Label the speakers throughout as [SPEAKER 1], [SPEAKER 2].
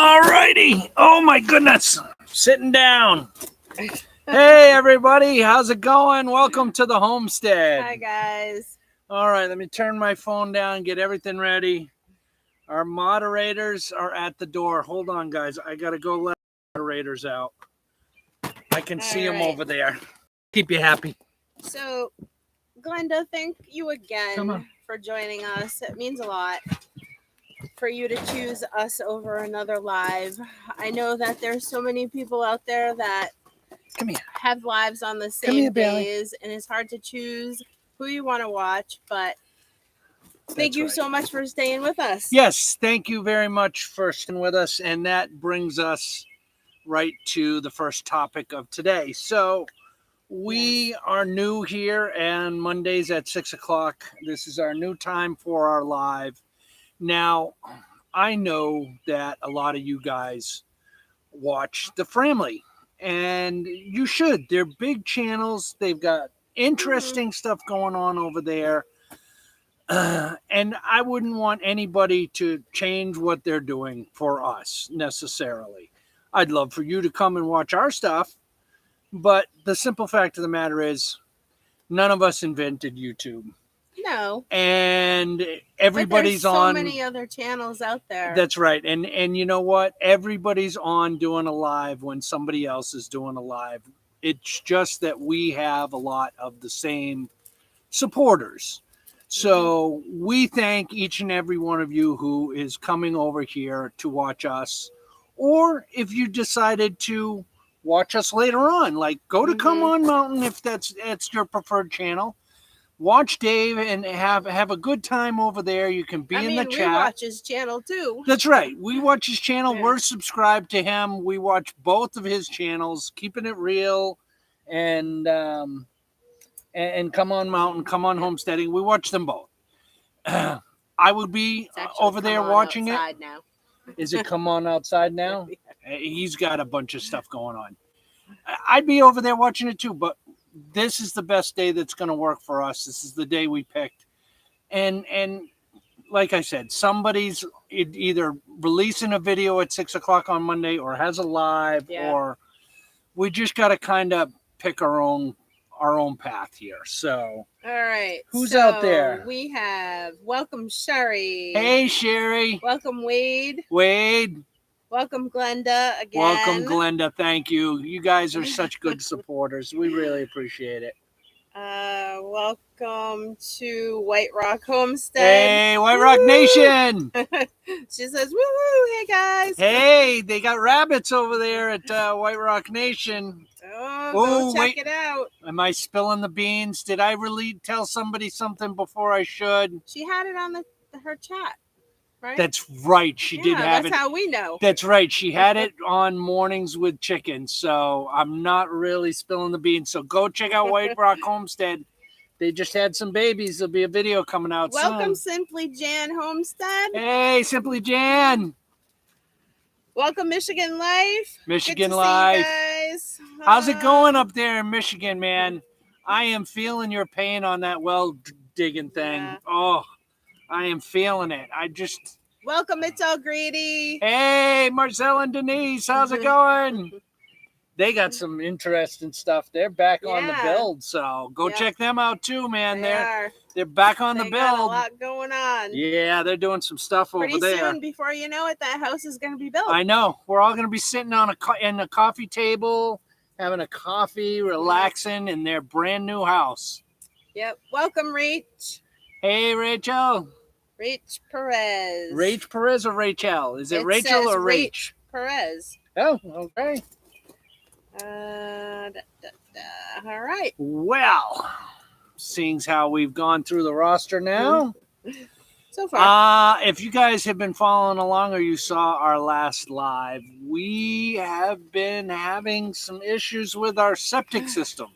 [SPEAKER 1] All righty. Oh my goodness. Sitting down. Hey everybody, how's it going? Welcome to the homestead.
[SPEAKER 2] Hi guys.
[SPEAKER 1] All right, let me turn my phone down, get everything ready. Our moderators are at the door. Hold on, guys. I gotta go let the moderators out. I can see them over there. Keep you happy.
[SPEAKER 2] So, Glenda, thank you again for joining us. It means a lot for you to choose us over another live. I know that there's so many people out there that have lives on the same days, and it's hard to choose who you want to watch, but thank you so much for staying with us.
[SPEAKER 1] Yes, thank you very much for staying with us, and that brings us right to the first topic of today. So we are new here, and Mondays at 6 o'clock. This is our new time for our live. Now, I know that a lot of you guys watch the family, and you should. They're big channels. They've got interesting stuff going on over there. And I wouldn't want anybody to change what they're doing for us necessarily. I'd love for you to come and watch our stuff. But the simple fact of the matter is, none of us invented YouTube.
[SPEAKER 2] No.
[SPEAKER 1] And everybody's on.
[SPEAKER 2] So many other channels out there.
[SPEAKER 1] That's right. And you know what? Everybody's on doing a live when somebody else is doing a live. It's just that we have a lot of the same supporters. So we thank each and every one of you who is coming over here to watch us. Or if you decided to watch us later on, like go to Come On Mountain if that's your preferred channel. Watch Dave and have a good time over there. You can be in the chat.
[SPEAKER 2] We watch his channel too.
[SPEAKER 1] That's right. We watch his channel. Yeah. We're subscribed to him. We watch both of his channels, Keeping It Real and Come On Mountain, Come On Homesteading. We watch them both. I would be over there watching it.
[SPEAKER 2] Now.
[SPEAKER 1] Is it Come On Outside now? He's got a bunch of stuff going on. I'd be over there watching it too, but this is the best day that's going to work for us. This is the day we picked. And like I said, somebody's either releasing a video at 6 o'clock on Monday or has a live, or we just got to kind of pick our own path here. So,
[SPEAKER 2] all right.
[SPEAKER 1] Who's out there?
[SPEAKER 2] We have welcome Sherry.
[SPEAKER 1] Hey, Sherry.
[SPEAKER 2] Welcome Wade.
[SPEAKER 1] Wade.
[SPEAKER 2] Welcome Glenda again.
[SPEAKER 1] Welcome Glenda. Thank you. You guys are such good supporters. We really appreciate it.
[SPEAKER 2] Welcome to White Rock Homestead.
[SPEAKER 1] Hey, White Rock Nation.
[SPEAKER 2] She says, woohoo, hey guys.
[SPEAKER 1] Hey, they got rabbits over there at White Rock Nation.
[SPEAKER 2] Go check it out.
[SPEAKER 1] Am I spilling the beans? Did I really tell somebody something before I should?
[SPEAKER 2] She had it on her chat. Right?
[SPEAKER 1] That's right. She did have it.
[SPEAKER 2] That's how we know.
[SPEAKER 1] That's right. She had it on Mornings with Chicken. So I'm not really spilling the beans. So go check out White Rock Homestead. They just had some babies. There'll be a video coming out soon.
[SPEAKER 2] Welcome, Simply Jan Homestead.
[SPEAKER 1] Hey, Simply Jan.
[SPEAKER 2] Welcome, Michigan Life.
[SPEAKER 1] Michigan Life.
[SPEAKER 2] Guys.
[SPEAKER 1] How's it going up there in Michigan, man? I am feeling your pain on that well digging thing. Yeah. Oh, I am feeling it.
[SPEAKER 2] Welcome, It's All Greedy.
[SPEAKER 1] Hey, Marcel and Denise. How's it going? They got some interesting stuff. They're back on the build, so go check them out too, man. They're back on the build.
[SPEAKER 2] Got a lot going on.
[SPEAKER 1] Yeah, they're doing some stuff over there.
[SPEAKER 2] Pretty soon, before you know it, that house is going to be built.
[SPEAKER 1] I know. We're all going to be sitting on a coffee table, having a coffee, relaxing in their brand new house.
[SPEAKER 2] Yep. Welcome, Rach.
[SPEAKER 1] Hey, Rachel.
[SPEAKER 2] Rach Perez.
[SPEAKER 1] Rach Perez or Rachel? Is it Rachel or Rach?
[SPEAKER 2] Perez.
[SPEAKER 1] Oh, okay.
[SPEAKER 2] All right.
[SPEAKER 1] Well, seeing how we've gone through the roster now.
[SPEAKER 2] So far.
[SPEAKER 1] If you guys have been following along or you saw our last live, we have been having some issues with our septic system.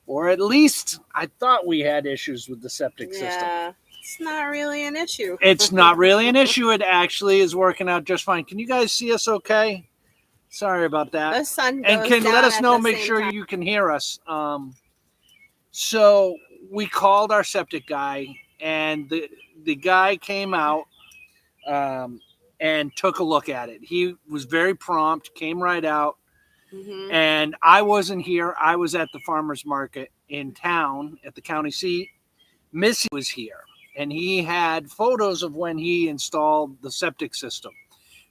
[SPEAKER 1] Or at least I thought we had issues with the septic system.
[SPEAKER 2] It's not really an issue.
[SPEAKER 1] It's not really an issue. It actually is working out just fine. Can you guys see us okay? Sorry about that.
[SPEAKER 2] The sun goes
[SPEAKER 1] and can
[SPEAKER 2] down
[SPEAKER 1] let us know, make
[SPEAKER 2] same
[SPEAKER 1] sure
[SPEAKER 2] time.
[SPEAKER 1] you can hear us. So we called our septic guy, and the guy came out and took a look at it. He was very prompt, came right out.
[SPEAKER 2] Mm-hmm.
[SPEAKER 1] And I wasn't here. I was at the farmer's market in town at the county seat. Missy was here, and he had photos of when he installed the septic system.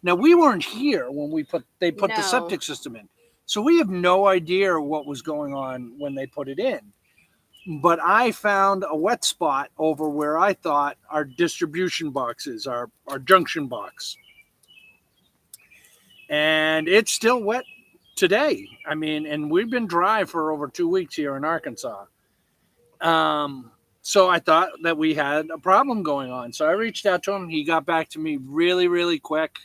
[SPEAKER 1] Now, we weren't here when they put the septic system in. So we have no idea what was going on when they put it in. But I found a wet spot over where I thought our distribution box is, our junction box. And it's still wet today. I mean, and we've been dry for over 2 weeks here in Arkansas. So I thought that we had a problem going on. So I reached out to him. He got back to me really, really quick.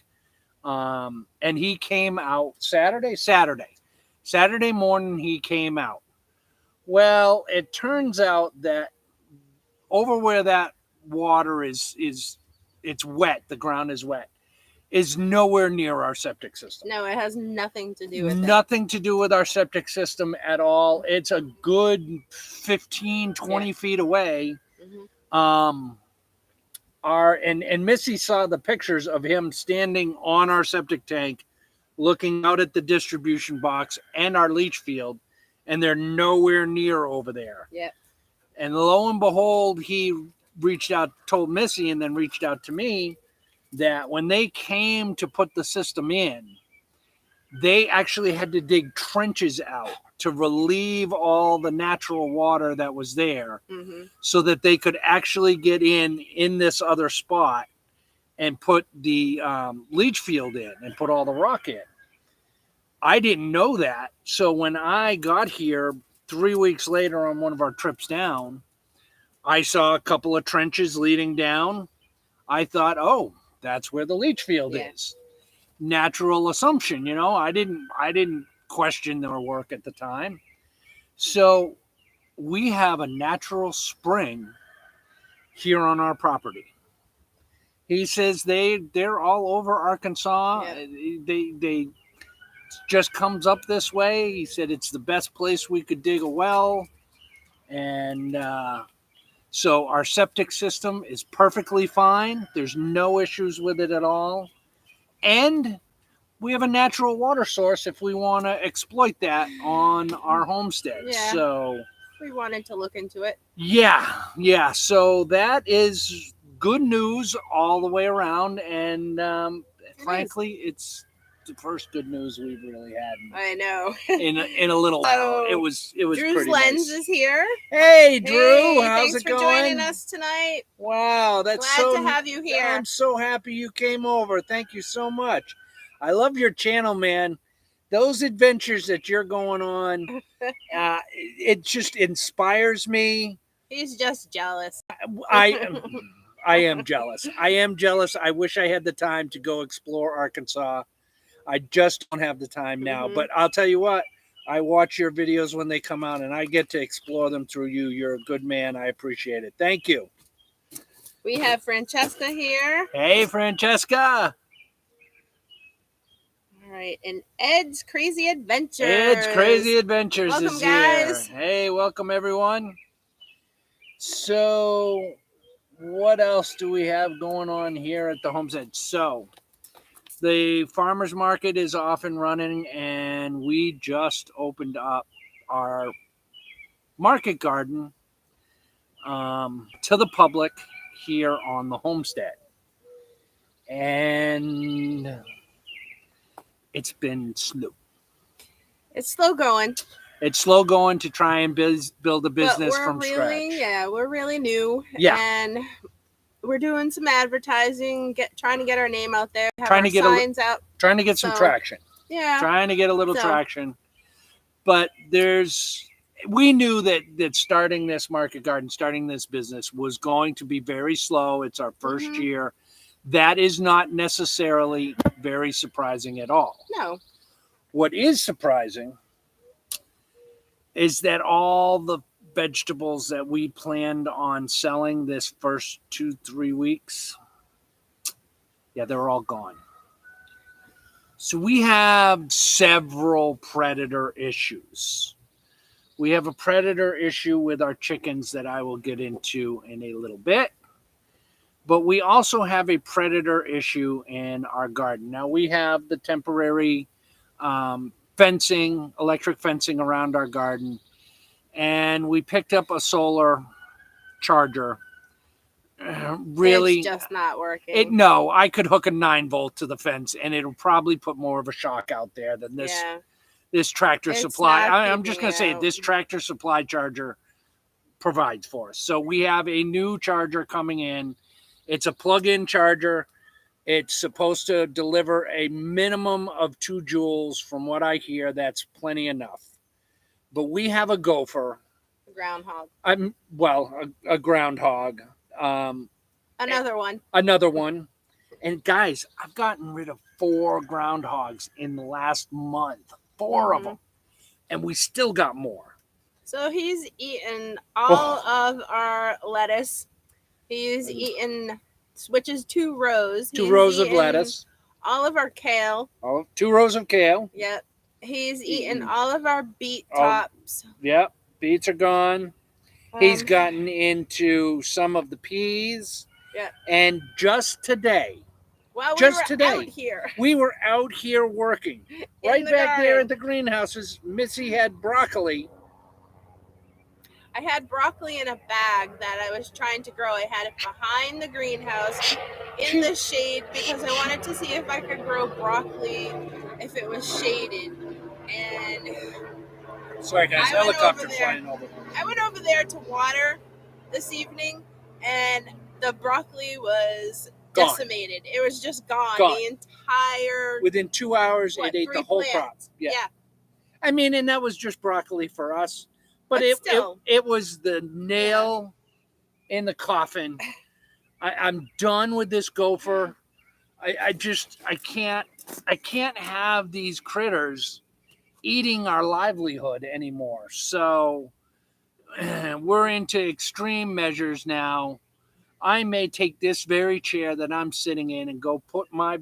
[SPEAKER 1] And he came out Saturday morning. He came out. Well, it turns out that over where that water is it's wet. The ground is wet. Is nowhere near our septic system.
[SPEAKER 2] No, it has nothing to do with it.
[SPEAKER 1] Nothing to do with our septic system at all. It's a good 15, 20 feet away. Mm-hmm. And Missy saw the pictures of him standing on our septic tank, looking out at the distribution box and our leach field, and they're nowhere near over there.
[SPEAKER 2] Yeah. And
[SPEAKER 1] lo and behold, he reached out, told Missy, and then reached out to me that when they came to put the system in, they actually had to dig trenches out to relieve all the natural water that was there, mm-hmm. so that they could actually get in this other spot and put the leach field in and put all the rock in. I didn't know that. So when I got here 3 weeks later on one of our trips down, I saw a couple of trenches leading down. I thought, oh, that's where the leach field is. Natural assumption, I didn't question their work at the time. So we have a natural spring here on our property. He says they're all over Arkansas. Yeah. They just comes up this way. He said it's the best place we could dig a well. And so our septic system is perfectly fine. There's no issues with it at all. And we have a natural water source if we want to exploit that on our homestead. Yeah. So
[SPEAKER 2] we wanted to look into it.
[SPEAKER 1] Yeah. So that is good news all the way around. And frankly, it's the first good news we've really had.
[SPEAKER 2] I know.
[SPEAKER 1] in a little while. It was
[SPEAKER 2] Drew's
[SPEAKER 1] pretty
[SPEAKER 2] Lens
[SPEAKER 1] nice.
[SPEAKER 2] is here.
[SPEAKER 1] Hey, Drew, how's it going?
[SPEAKER 2] Thanks for joining us tonight.
[SPEAKER 1] Wow, that's
[SPEAKER 2] glad to have you here.
[SPEAKER 1] I'm so happy you came over. Thank you so much. I love your channel, man. Those adventures that you're going on, it just inspires me.
[SPEAKER 2] He's just jealous.
[SPEAKER 1] I am jealous. I wish I had the time to go explore Arkansas. I just don't have the time now. Mm-hmm. But I'll tell you what, I watch your videos when they come out, and I get to explore them through you. You're a good man. I appreciate it. Thank you.
[SPEAKER 2] We have Francesca here.
[SPEAKER 1] Hey, Francesca.
[SPEAKER 2] All right, and Ed's Crazy Adventures.
[SPEAKER 1] Welcome, is
[SPEAKER 2] guys.
[SPEAKER 1] Here. Hey, welcome, everyone. So, what else do we have going on here at the homestead? So, the farmer's market is off and running, and we just opened up our market garden to the public here on the homestead. And it's been slow.
[SPEAKER 2] It's slow going.
[SPEAKER 1] It's slow going to try and build a business from scratch.
[SPEAKER 2] Yeah, we're really new.
[SPEAKER 1] Yeah.
[SPEAKER 2] And we're doing some advertising, trying to get our name out there, have our signs out.
[SPEAKER 1] Trying to get some traction.
[SPEAKER 2] Yeah.
[SPEAKER 1] Trying to get a little traction. But we knew that starting this market garden, starting this business was going to be very slow. It's our first year. That is not necessarily very surprising at all.
[SPEAKER 2] No.
[SPEAKER 1] What is surprising is that all the vegetables that we planned on selling this first 2-3 weeks, they're all gone. So we have several predator issues. We have a predator issue with our chickens that I will get into in a little bit. But we also have a predator issue in our garden. Now we have the temporary fencing, electric fencing around our garden, and we picked up a solar charger. Really,
[SPEAKER 2] it's just not working.
[SPEAKER 1] no, I could hook a 9-volt to the fence, and it'll probably put more of a shock out there than this Tractor
[SPEAKER 2] It's
[SPEAKER 1] Supply.
[SPEAKER 2] not
[SPEAKER 1] I'm just going to say
[SPEAKER 2] keeping it
[SPEAKER 1] this Tractor Supply charger provides for us. So we have a new charger coming in. It's a plug-in charger. It's supposed to deliver a minimum of 2 joules. From what I hear, that's plenty enough. But we have a gopher.
[SPEAKER 2] Groundhog.
[SPEAKER 1] A groundhog.
[SPEAKER 2] Another one.
[SPEAKER 1] Another one. And guys, I've gotten rid of 4 groundhogs in the last month. 4 of them. And we still got more.
[SPEAKER 2] So he's eaten all of our lettuce. He's eaten, which is 2 rows.
[SPEAKER 1] 2 rows of lettuce.
[SPEAKER 2] All of our kale.
[SPEAKER 1] 2 rows of kale.
[SPEAKER 2] Yep. He's eaten all of our beet tops.
[SPEAKER 1] Yep. Beets are gone. He's gotten into some of the peas.
[SPEAKER 2] Yeah.
[SPEAKER 1] And just today, we were out here working. Right back there at the greenhouses, Missy had broccoli.
[SPEAKER 2] I had broccoli in a bag that I was trying to grow. I had it behind the greenhouse in the shade because I wanted to see if I could grow broccoli if it was shaded. And
[SPEAKER 1] sorry guys, helicopter flying over.
[SPEAKER 2] I went over there to water this evening, and the broccoli was decimated. It was just gone. The entire...
[SPEAKER 1] Within 2 hours, it ate the whole crop. Yeah. I mean, and that was just broccoli for us. But it was the nail in the coffin. I'm done with this gopher. I can't have these critters eating our livelihood anymore. So we're into extreme measures now. I may take this very chair that I'm sitting in and go put my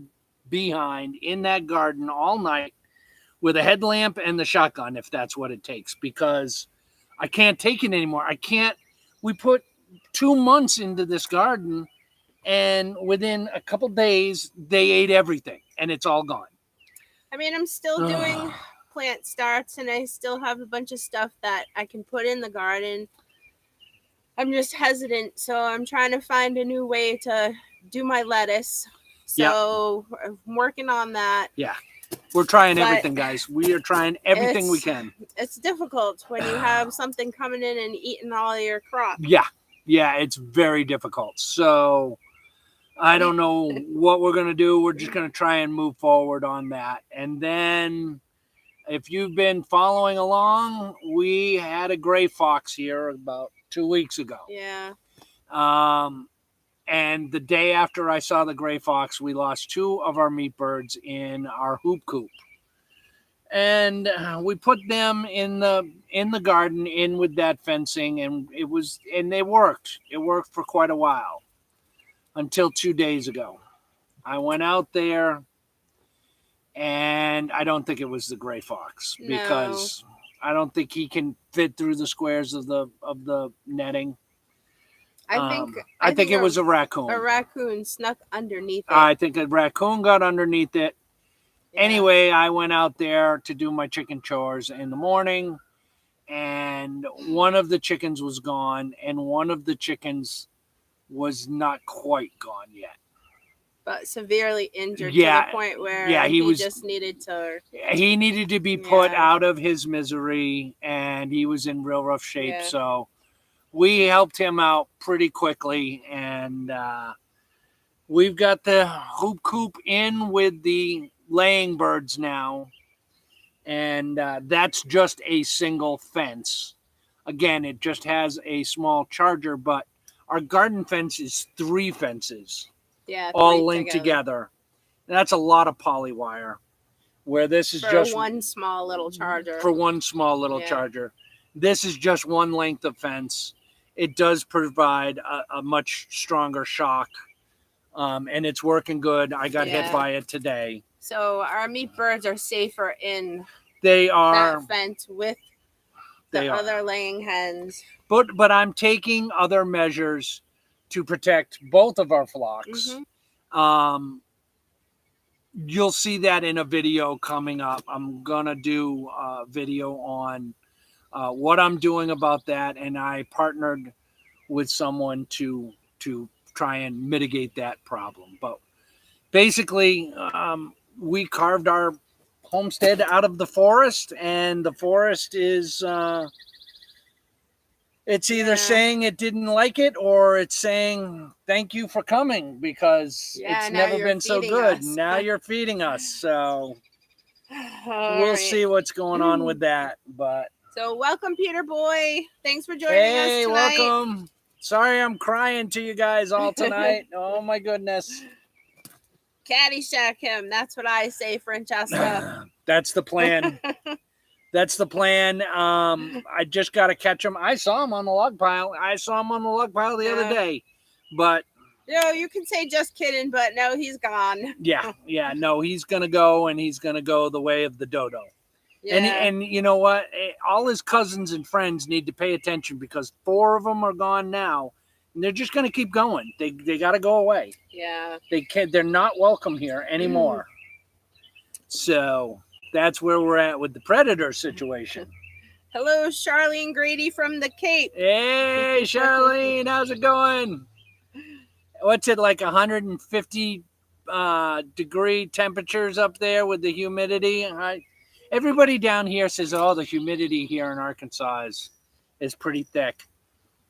[SPEAKER 1] behind in that garden all night with a headlamp and the shotgun if that's what it takes, because I can't take it anymore. We put 2 months into this garden, and within a couple days, they ate everything, and it's all gone.
[SPEAKER 2] I mean, I'm still doing plant starts, and I still have a bunch of stuff that I can put in the garden. I'm just hesitant, so I'm trying to find a new way to do my lettuce. So I'm working on that.
[SPEAKER 1] Yeah. We're trying everything, guys. We are trying everything we can.
[SPEAKER 2] It's difficult when you have something coming in and eating all your crop.
[SPEAKER 1] Yeah, it's very difficult. So I don't know what we're going to do. We're just going to try and move forward on that. And then if you've been following along, we had a gray fox here about 2 weeks ago.
[SPEAKER 2] Yeah.
[SPEAKER 1] And the day after I saw the gray fox, we lost 2 of our meat birds in our hoop coop. And we put them in the garden in with that fencing, and they worked. It worked for quite a while until 2 days ago. I went out there, and I don't think it was the gray fox because I don't think he can fit through the squares of the netting. I think it was a raccoon.
[SPEAKER 2] A raccoon snuck underneath it.
[SPEAKER 1] I think a raccoon got underneath it. Yeah. Anyway, I went out there to do my chicken chores in the morning, and one of the chickens was gone, and one of the chickens was not quite gone yet.
[SPEAKER 2] But severely injured to the point where he just needed to...
[SPEAKER 1] He needed to be put out of his misery, and he was in real rough shape, so... We helped him out pretty quickly, and we've got the hoop coop in with the laying birds now, and that's just a single fence. Again, it just has a small charger, but our garden fence is 3 fences, all linked together. That's a lot of poly wire, where this is just
[SPEAKER 2] one small little charger.
[SPEAKER 1] For one small little charger. This is just one length of fence. It does provide a much stronger shock, and it's working good. I got hit by it today.
[SPEAKER 2] So our meat birds are safer in
[SPEAKER 1] that
[SPEAKER 2] fence with the other laying hens.
[SPEAKER 1] But I'm taking other measures to protect both of our flocks. You'll see that in a video coming up. I'm going to do a video on what I'm doing about that, and I partnered with someone to try and mitigate that problem. But basically, we carved our homestead out of the forest, and the forest is it's either saying it didn't like it, or it's saying thank you for coming, because it's never been so good. Now you're feeding us, so we'll see what's going on with that. But
[SPEAKER 2] so welcome, Peter Boy. Thanks for joining us tonight.
[SPEAKER 1] Welcome. Sorry I'm crying to you guys all tonight. Oh my goodness.
[SPEAKER 2] Caddyshack him. That's what I say, Francesca.
[SPEAKER 1] That's the plan. That's the plan. I just got to catch him. I saw him on the log pile. The other day. But
[SPEAKER 2] you can say just kidding, but no, he's gone.
[SPEAKER 1] Yeah. No, he's going to go, and he's going to go the way of the dodo.
[SPEAKER 2] Yeah.
[SPEAKER 1] And you know what? All his cousins and friends need to pay attention, because 4 of them are gone now, and they're just going to keep going. They got to go away.
[SPEAKER 2] Yeah.
[SPEAKER 1] They're not welcome here anymore. So that's where we're at with the predator situation.
[SPEAKER 2] Hello, Charlene Grady from the Cape.
[SPEAKER 1] Hey, Charlene, how's it going? What's it, like 150 degree temperatures up there with the humidity? Everybody down here says, the humidity here in Arkansas is pretty thick.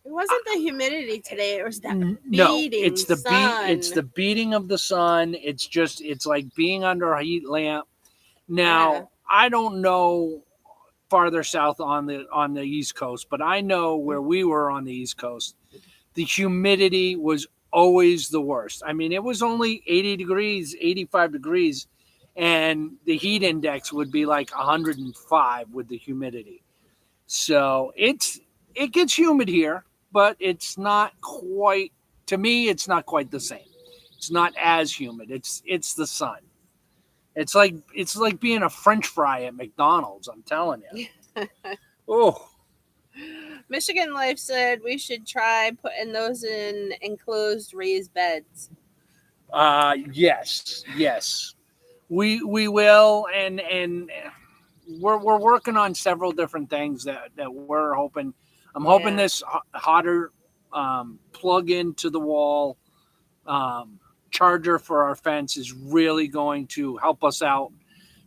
[SPEAKER 2] It wasn't the humidity today. It was that
[SPEAKER 1] beating sun. It's the beating of the sun. It's like being under a heat lamp. Now, I don't know farther south on the East Coast, but I know where we were on the East Coast, the humidity was always the worst. I mean, it was only 80 degrees, 85 degrees, and the heat index would be like 105 with the humidity. So it gets humid here, but it's not quite, to me, it's not quite the same. It's not as humid. It's the sun. It's like being a French fry at McDonald's, I'm telling you. Oh.
[SPEAKER 2] Michigan Life said we should try putting those in enclosed raised beds.
[SPEAKER 1] Yes. We will, and we're working on several different things that we're hoping. I'm hoping this hotter plug into the wall charger for our fence is really going to help us out,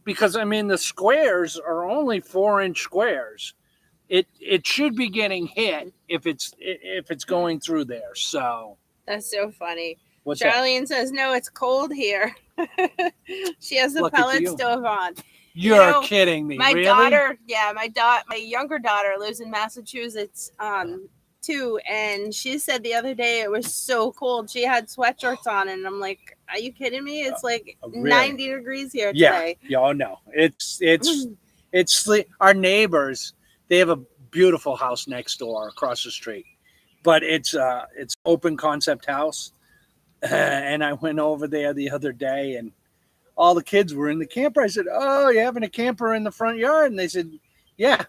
[SPEAKER 1] because I mean the squares are only 4-inch squares. It should be getting hit if it's going through there. So
[SPEAKER 2] that's so funny.
[SPEAKER 1] What's
[SPEAKER 2] Charlene says no, it's cold here. She has the pellet stove on.
[SPEAKER 1] You're kidding me.
[SPEAKER 2] My
[SPEAKER 1] really?
[SPEAKER 2] daughter, my younger daughter lives in Massachusetts too, and she said the other day it was so cold she had sweatshirts on, and I'm like, are you kidding me? It's like really? 90 degrees here today.
[SPEAKER 1] Yeah. Oh no, it's our neighbors. They have a beautiful house next door across the street, but it's open concept house. And I went over there the other day, and all the kids were in the camper. I said, "Oh, you having a camper in the front yard?" And they said, "Yeah,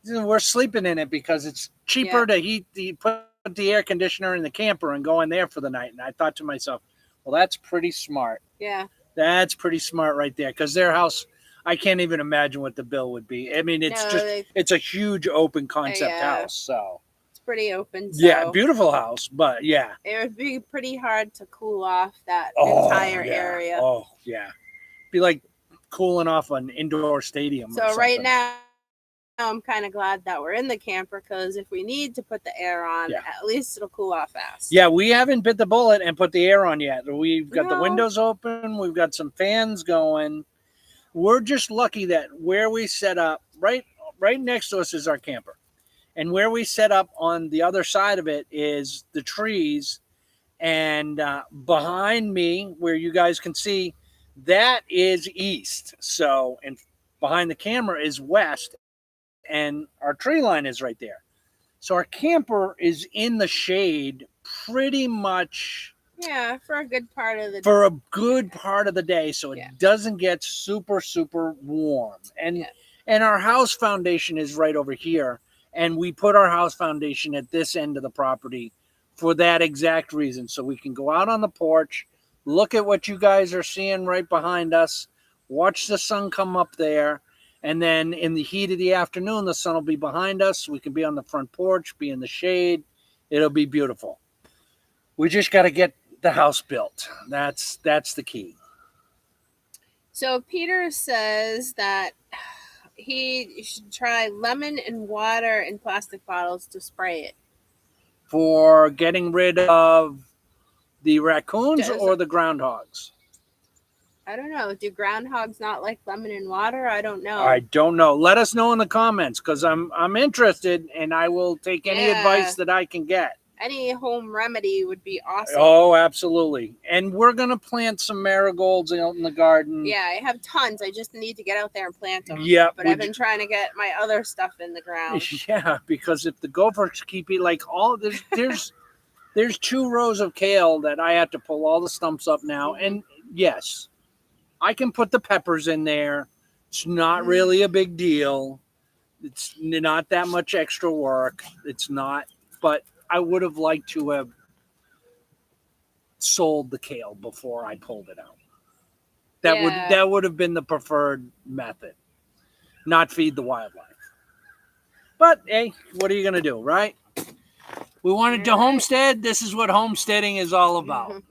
[SPEAKER 1] we're sleeping in it because it's cheaper to put the air conditioner in the camper and go in there for the night." And I thought to myself, well, that's pretty smart.
[SPEAKER 2] Yeah.
[SPEAKER 1] That's pretty smart right there, because their house, I can't even imagine what the bill would be. I mean, it's a huge open concept house. So
[SPEAKER 2] it's pretty open. So
[SPEAKER 1] yeah, beautiful house, but yeah.
[SPEAKER 2] It would be pretty hard to cool off that entire area.
[SPEAKER 1] Oh, yeah. Be like cooling off an indoor stadium.
[SPEAKER 2] So right now, I'm kind of glad that we're in the camper, because if we need to put the air on, at least it'll cool off fast.
[SPEAKER 1] Yeah, we haven't bit the bullet and put the air on yet. We've got the windows open. We've got some fans going. We're just lucky that where we set up, right next to us is our camper. And where we set up on the other side of it is the trees. And behind me, where you guys can see, that is east. So, and behind the camera is west. And our tree line is right there. So our camper is in the shade pretty much.
[SPEAKER 2] Yeah, for a good part of the day.
[SPEAKER 1] For a good part of the day, so it doesn't get super, super warm. And our house foundation is right over here. And we put our house foundation at this end of the property for that exact reason. So we can go out on the porch, look at what you guys are seeing right behind us, watch the sun come up there, and then in the heat of the afternoon, the sun will be behind us. We can be on the front porch, be in the shade. It'll be beautiful. We just got to get the house built. That's the key.
[SPEAKER 2] So Peter says that he should try lemon and water in plastic bottles to spray it.
[SPEAKER 1] For getting rid of the raccoons or the groundhogs?
[SPEAKER 2] I don't know. Do groundhogs not like lemon and water? I don't know.
[SPEAKER 1] I don't know. Let us know in the comments, because I'm interested, and I will take any advice that I can get.
[SPEAKER 2] Any home remedy would be awesome.
[SPEAKER 1] Oh, absolutely. And we're going to plant some marigolds out in the garden.
[SPEAKER 2] Yeah, I have tons. I just need to get out there and plant them.
[SPEAKER 1] Yeah.
[SPEAKER 2] But I've been trying to get my other stuff in the ground.
[SPEAKER 1] Yeah, because if the gophers keep eating, like there's 2 rows of kale that I have to pull all the stumps up now. Mm-hmm. And yes, I can put the peppers in there. It's not really a big deal. It's not that much extra work. It's not, but I would have liked to have sold the kale before I pulled it out. That would have been the preferred method, not feed the wildlife. But hey, what are you going to do, right? We wanted to homestead. This is what homesteading is all about.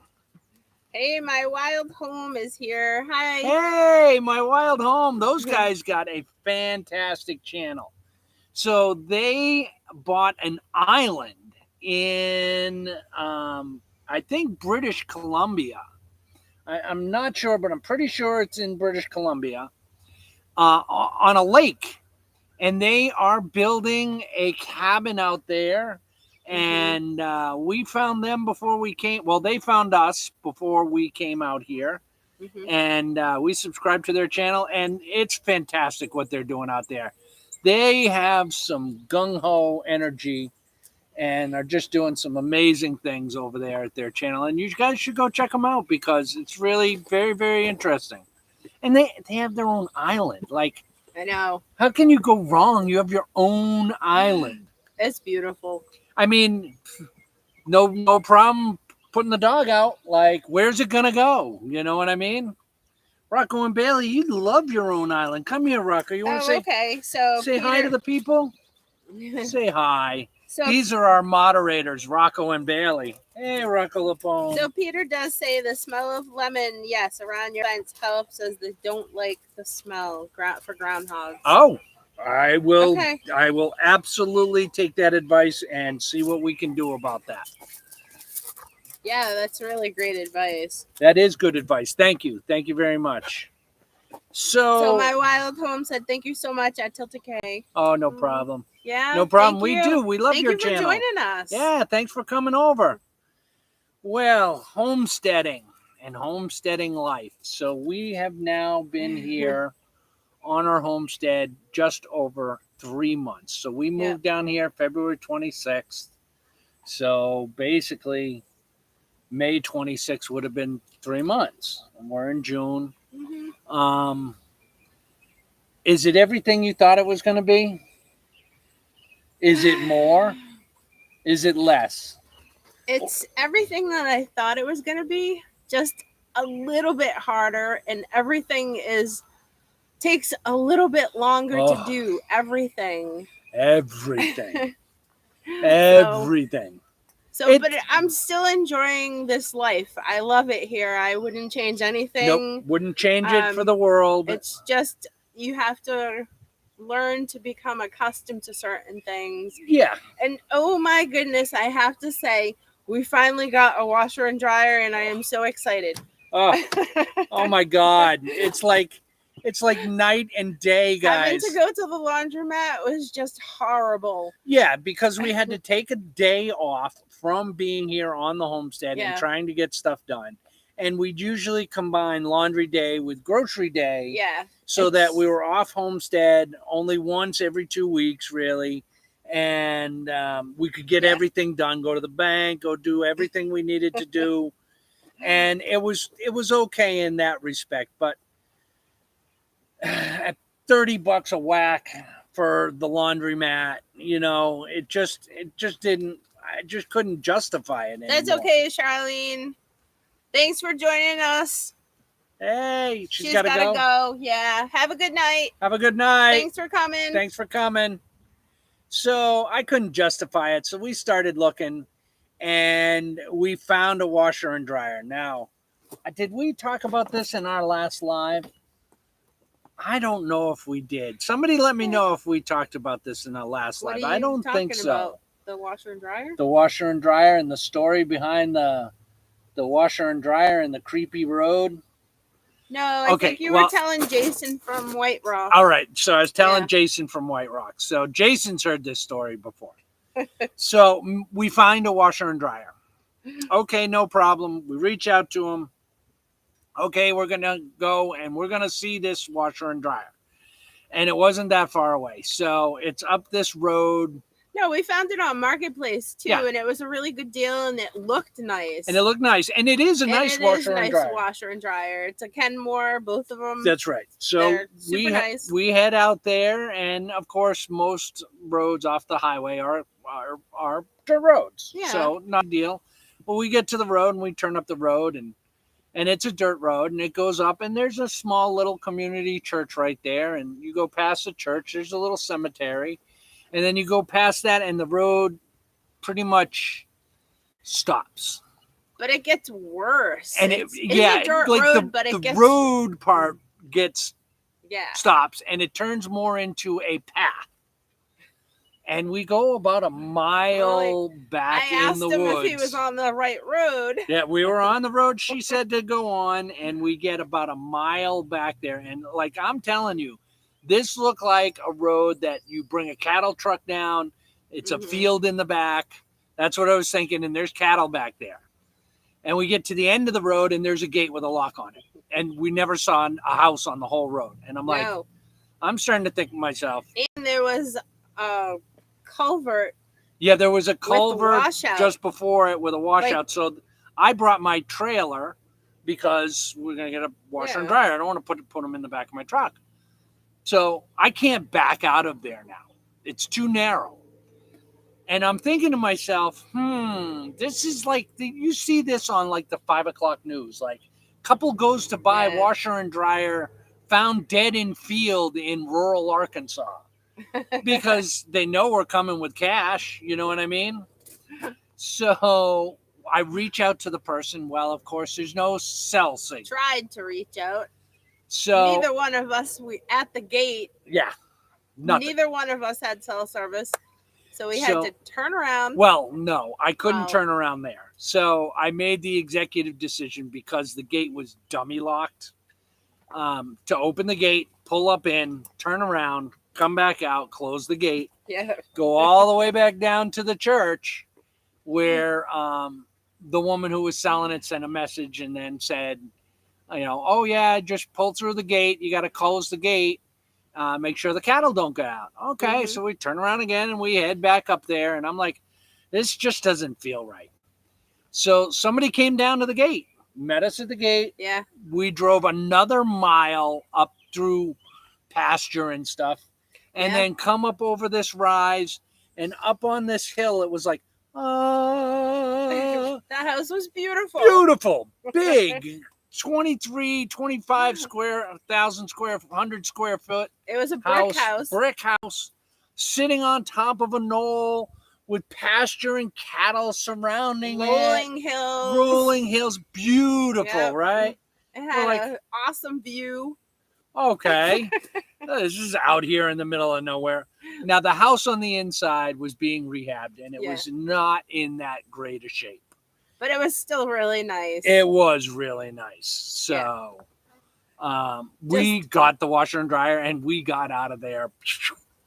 [SPEAKER 2] Hey, my wild home is here. Hi.
[SPEAKER 1] Hey, my wild home. Those guys got a fantastic channel. So they bought an island in, I think, British Columbia. I'm not sure, but I'm pretty sure it's in British Columbia, on a lake. And they are building a cabin out there. And we found them before we came. Well, they found us before we came out here. And we subscribed to their channel. And it's fantastic what they're doing out there. They have some gung-ho energy and are just doing some amazing things over there at their channel. And you guys should go check them out, because it's really very, very interesting. And they have their own island. Like,
[SPEAKER 2] I know.
[SPEAKER 1] How can you go wrong? You have your own island.
[SPEAKER 2] It's beautiful.
[SPEAKER 1] I mean, no problem putting the dog out. Like, where's it going to go? You know what I mean? Rocco and Bailey, you love your own island. Come here, Rocco. You want to say hi to the people? Say hi. So these are our moderators, Rocco and Bailey. Hey, Rocco Lapone.
[SPEAKER 2] So Peter does say the smell of lemon, yes, around your fence helps, as they don't like the smell for groundhogs.
[SPEAKER 1] Oh, I will. Okay. I will absolutely take that advice and see what we can do about that.
[SPEAKER 2] Yeah, that's really great advice.
[SPEAKER 1] That is good advice. Thank you. Thank you very much. So
[SPEAKER 2] my wild home said thank you so much at Tiltedkfamily.
[SPEAKER 1] Oh, no problem.
[SPEAKER 2] Yeah.
[SPEAKER 1] No problem. We do. We love your channel.
[SPEAKER 2] Thank you for joining us.
[SPEAKER 1] Yeah, thanks for coming over. Well, homesteading and homesteading life. So we have now been here on our homestead just over 3 months. So we moved down here February 26th. So basically May 26th would have been 3 months. And we're in June. Is it everything you thought it was going to be? Is it more? Is it less?
[SPEAKER 2] It's everything that I thought it was going to be, just a little bit harder, and everything takes a little bit longer to do. Everything. But I'm still enjoying this life. I love it here. I wouldn't change anything.
[SPEAKER 1] Nope, wouldn't change it for the world.
[SPEAKER 2] It's just you have to learn to become accustomed to certain things.
[SPEAKER 1] Yeah.
[SPEAKER 2] And oh my goodness, I have to say, we finally got a washer and dryer, and I am so excited.
[SPEAKER 1] Oh my God. It's like night and day, guys.
[SPEAKER 2] Having to go to the laundromat was just horrible.
[SPEAKER 1] Yeah, because we had to take a day off from being here on the homestead and trying to get stuff done. And we'd usually combine laundry day with grocery day.
[SPEAKER 2] Yeah.
[SPEAKER 1] So that we were off homestead only once every 2 weeks, really. And we could get everything done, go to the bank, go do everything we needed to do. And it was okay in that respect. But at $30 a whack for the laundromat, it just didn't. I just couldn't justify it anymore.
[SPEAKER 2] That's okay, Charlene. Thanks for joining us.
[SPEAKER 1] Hey,
[SPEAKER 2] She's
[SPEAKER 1] gotta
[SPEAKER 2] go. Yeah. Have a good night.
[SPEAKER 1] Have a good night.
[SPEAKER 2] Thanks for coming.
[SPEAKER 1] Thanks for coming. So I couldn't justify it. So we started looking and we found a washer and dryer. Now, did we talk about this in our last live? I don't know if we did. Somebody let me know if we talked about this in our last live. I don't think so.
[SPEAKER 2] About? The washer and dryer?
[SPEAKER 1] The washer and dryer and the story behind the washer and dryer and the creepy road.
[SPEAKER 2] No, I think you were telling Jason from White Rock.
[SPEAKER 1] All right. So I was telling Jason from White Rock. So Jason's heard this story before. So we find a washer and dryer. Okay, no problem. We reach out to him. Okay, we're going to go and we're going to see this washer and dryer. And it wasn't that far away. So it's up this road.
[SPEAKER 2] No, we found it on Marketplace too, and it was a really good deal, and it looked nice.
[SPEAKER 1] And it is a nice washer and dryer.
[SPEAKER 2] Washer and dryer. It's a Kenmore, both of them.
[SPEAKER 1] That's right. So we head out there, and of course, most roads off the highway are dirt roads. Yeah. So not a deal. Well, we get to the road, and we turn up the road, and it's a dirt road, and it goes up, and there's a small little community church right there, and you go past the church, there's a little cemetery. And then you go past that and the road pretty much stops.
[SPEAKER 2] But it gets worse.
[SPEAKER 1] And
[SPEAKER 2] it's a dirt road, but it gets...
[SPEAKER 1] The road part stops and it turns more into a path. And we go about a mile back in the woods. I asked him if he was
[SPEAKER 2] on the right road.
[SPEAKER 1] Yeah, we were on the road she said to go on, and we get about a mile back there. And like I'm telling you, this looked like a road that you bring a cattle truck down. It's a field in the back. That's what I was thinking. And there's cattle back there. And we get to the end of the road and there's a gate with a lock on it. And we never saw a house on the whole road. And I'm like, I'm starting to think to myself.
[SPEAKER 2] And there was a culvert.
[SPEAKER 1] Yeah, there was a culvert just before it with a washout. So I brought my trailer because we're going to get a washer and dryer. I don't want to put them in the back of my truck. So I can't back out of there now. It's too narrow. And I'm thinking to myself, this is like, you see this on like the 5 o'clock news. Like, couple goes to buy washer and dryer, found dead in field in rural Arkansas. Because they know we're coming with cash. You know what I mean? So I reach out to the person. Well, of course, there's no cell signal.
[SPEAKER 2] Tried to reach out.
[SPEAKER 1] So
[SPEAKER 2] neither one of us at the gate.
[SPEAKER 1] Yeah. Nothing.
[SPEAKER 2] Neither one of us had cell service. So we had to turn around.
[SPEAKER 1] Well, no, I couldn't turn around there. So I made the executive decision because the gate was dummy locked to open the gate, pull up in, turn around, come back out, close the gate, go all the way back down to the church where the woman who was selling it sent a message and then said, just pull through the gate. You got to close the gate. Make sure the cattle don't get out. Okay, so we turn around again and we head back up there. And I'm like, this just doesn't feel right. So somebody came down to the gate, met us at the gate.
[SPEAKER 2] Yeah.
[SPEAKER 1] We drove another mile up through pasture and stuff. And then come up over this rise and up on this hill. It was like,
[SPEAKER 2] that house was beautiful.
[SPEAKER 1] Beautiful. Big. 23, 25 square, 1,000 square, 100 square foot.
[SPEAKER 2] It was a brick
[SPEAKER 1] house sitting on top of a knoll with pasture and cattle surrounding
[SPEAKER 2] rolling
[SPEAKER 1] hills. Beautiful, right?
[SPEAKER 2] It had an awesome view.
[SPEAKER 1] Okay. This is out here in the middle of nowhere. Now, the house on the inside was being rehabbed, and it was not in that great a shape.
[SPEAKER 2] But it was still really nice.
[SPEAKER 1] It was really nice. So we got the washer and dryer and we got out of there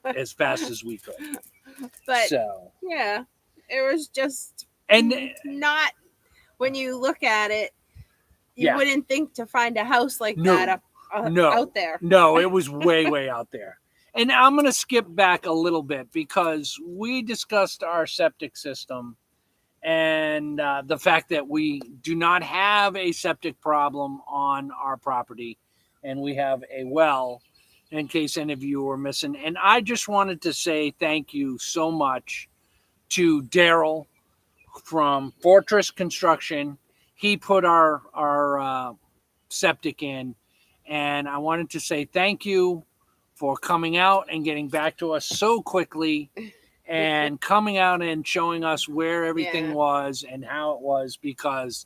[SPEAKER 1] as fast as we could.
[SPEAKER 2] But it was just not, when you look at it, you wouldn't think to find a house like that out there.
[SPEAKER 1] No, it was way, way out there. And I'm going to skip back a little bit because we discussed our septic system and the fact that we do not have a septic problem on our property, and we have a well, in case any of you were missing. And I just wanted to say thank you so much to Darryl from Fortress Construction. He put our septic in, and I wanted to say thank you for coming out and getting back to us so quickly, and coming out and showing us where everything was and how it was, because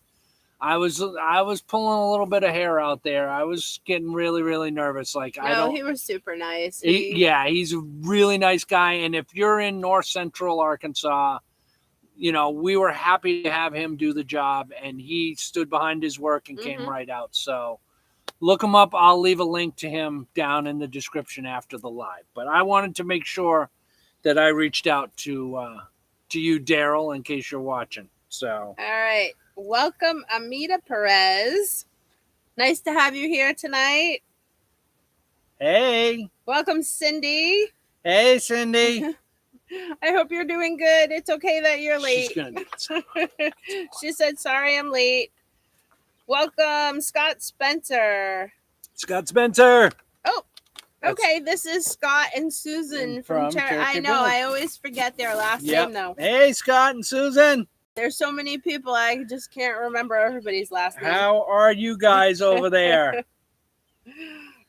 [SPEAKER 1] I was pulling a little bit of hair out there. I was getting really, really nervous.
[SPEAKER 2] He was super nice.
[SPEAKER 1] He's a really nice guy. And if you're in North Central Arkansas, we were happy to have him do the job, and he stood behind his work and came right out. So look him up. I'll leave a link to him down in the description after the live. But I wanted to make sure that I reached out to you, Darryl, in case you're watching. So
[SPEAKER 2] all right. Welcome, Amita Perez. Nice to have you here tonight.
[SPEAKER 1] Hey.
[SPEAKER 2] Welcome, Cindy.
[SPEAKER 1] Hey, Cindy.
[SPEAKER 2] I hope you're doing good. It's okay that you're late.
[SPEAKER 1] She's gonna
[SPEAKER 2] She said, sorry I'm late. Welcome, Scott Spencer.
[SPEAKER 1] Scott Spencer.
[SPEAKER 2] Oh, okay. This is Scott and Susan from I know. I always forget their last name, though.
[SPEAKER 1] Hey, Scott and Susan.
[SPEAKER 2] There's so many people, I just can't remember everybody's last name.
[SPEAKER 1] How are you guys over there?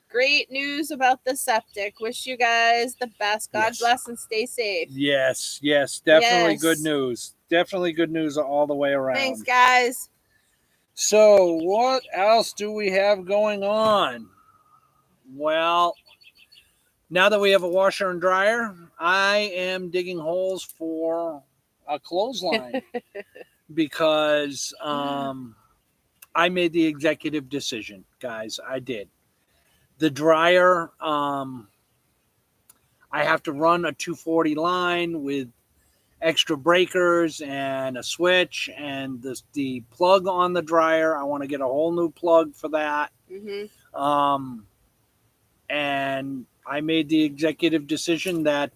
[SPEAKER 2] Great news about the septic. Wish you guys the best. God bless and stay safe.
[SPEAKER 1] Yes. Definitely good news. Definitely good news all the way around.
[SPEAKER 2] Thanks, guys.
[SPEAKER 1] So what else do we have going on? Well, now that we have a washer and dryer, I am digging holes for a clothesline because I made the executive decision, guys. I did. The dryer, I have to run a 240 line with extra breakers and a switch, and the plug on the dryer, I want to get a whole new plug for that. And I made the executive decision that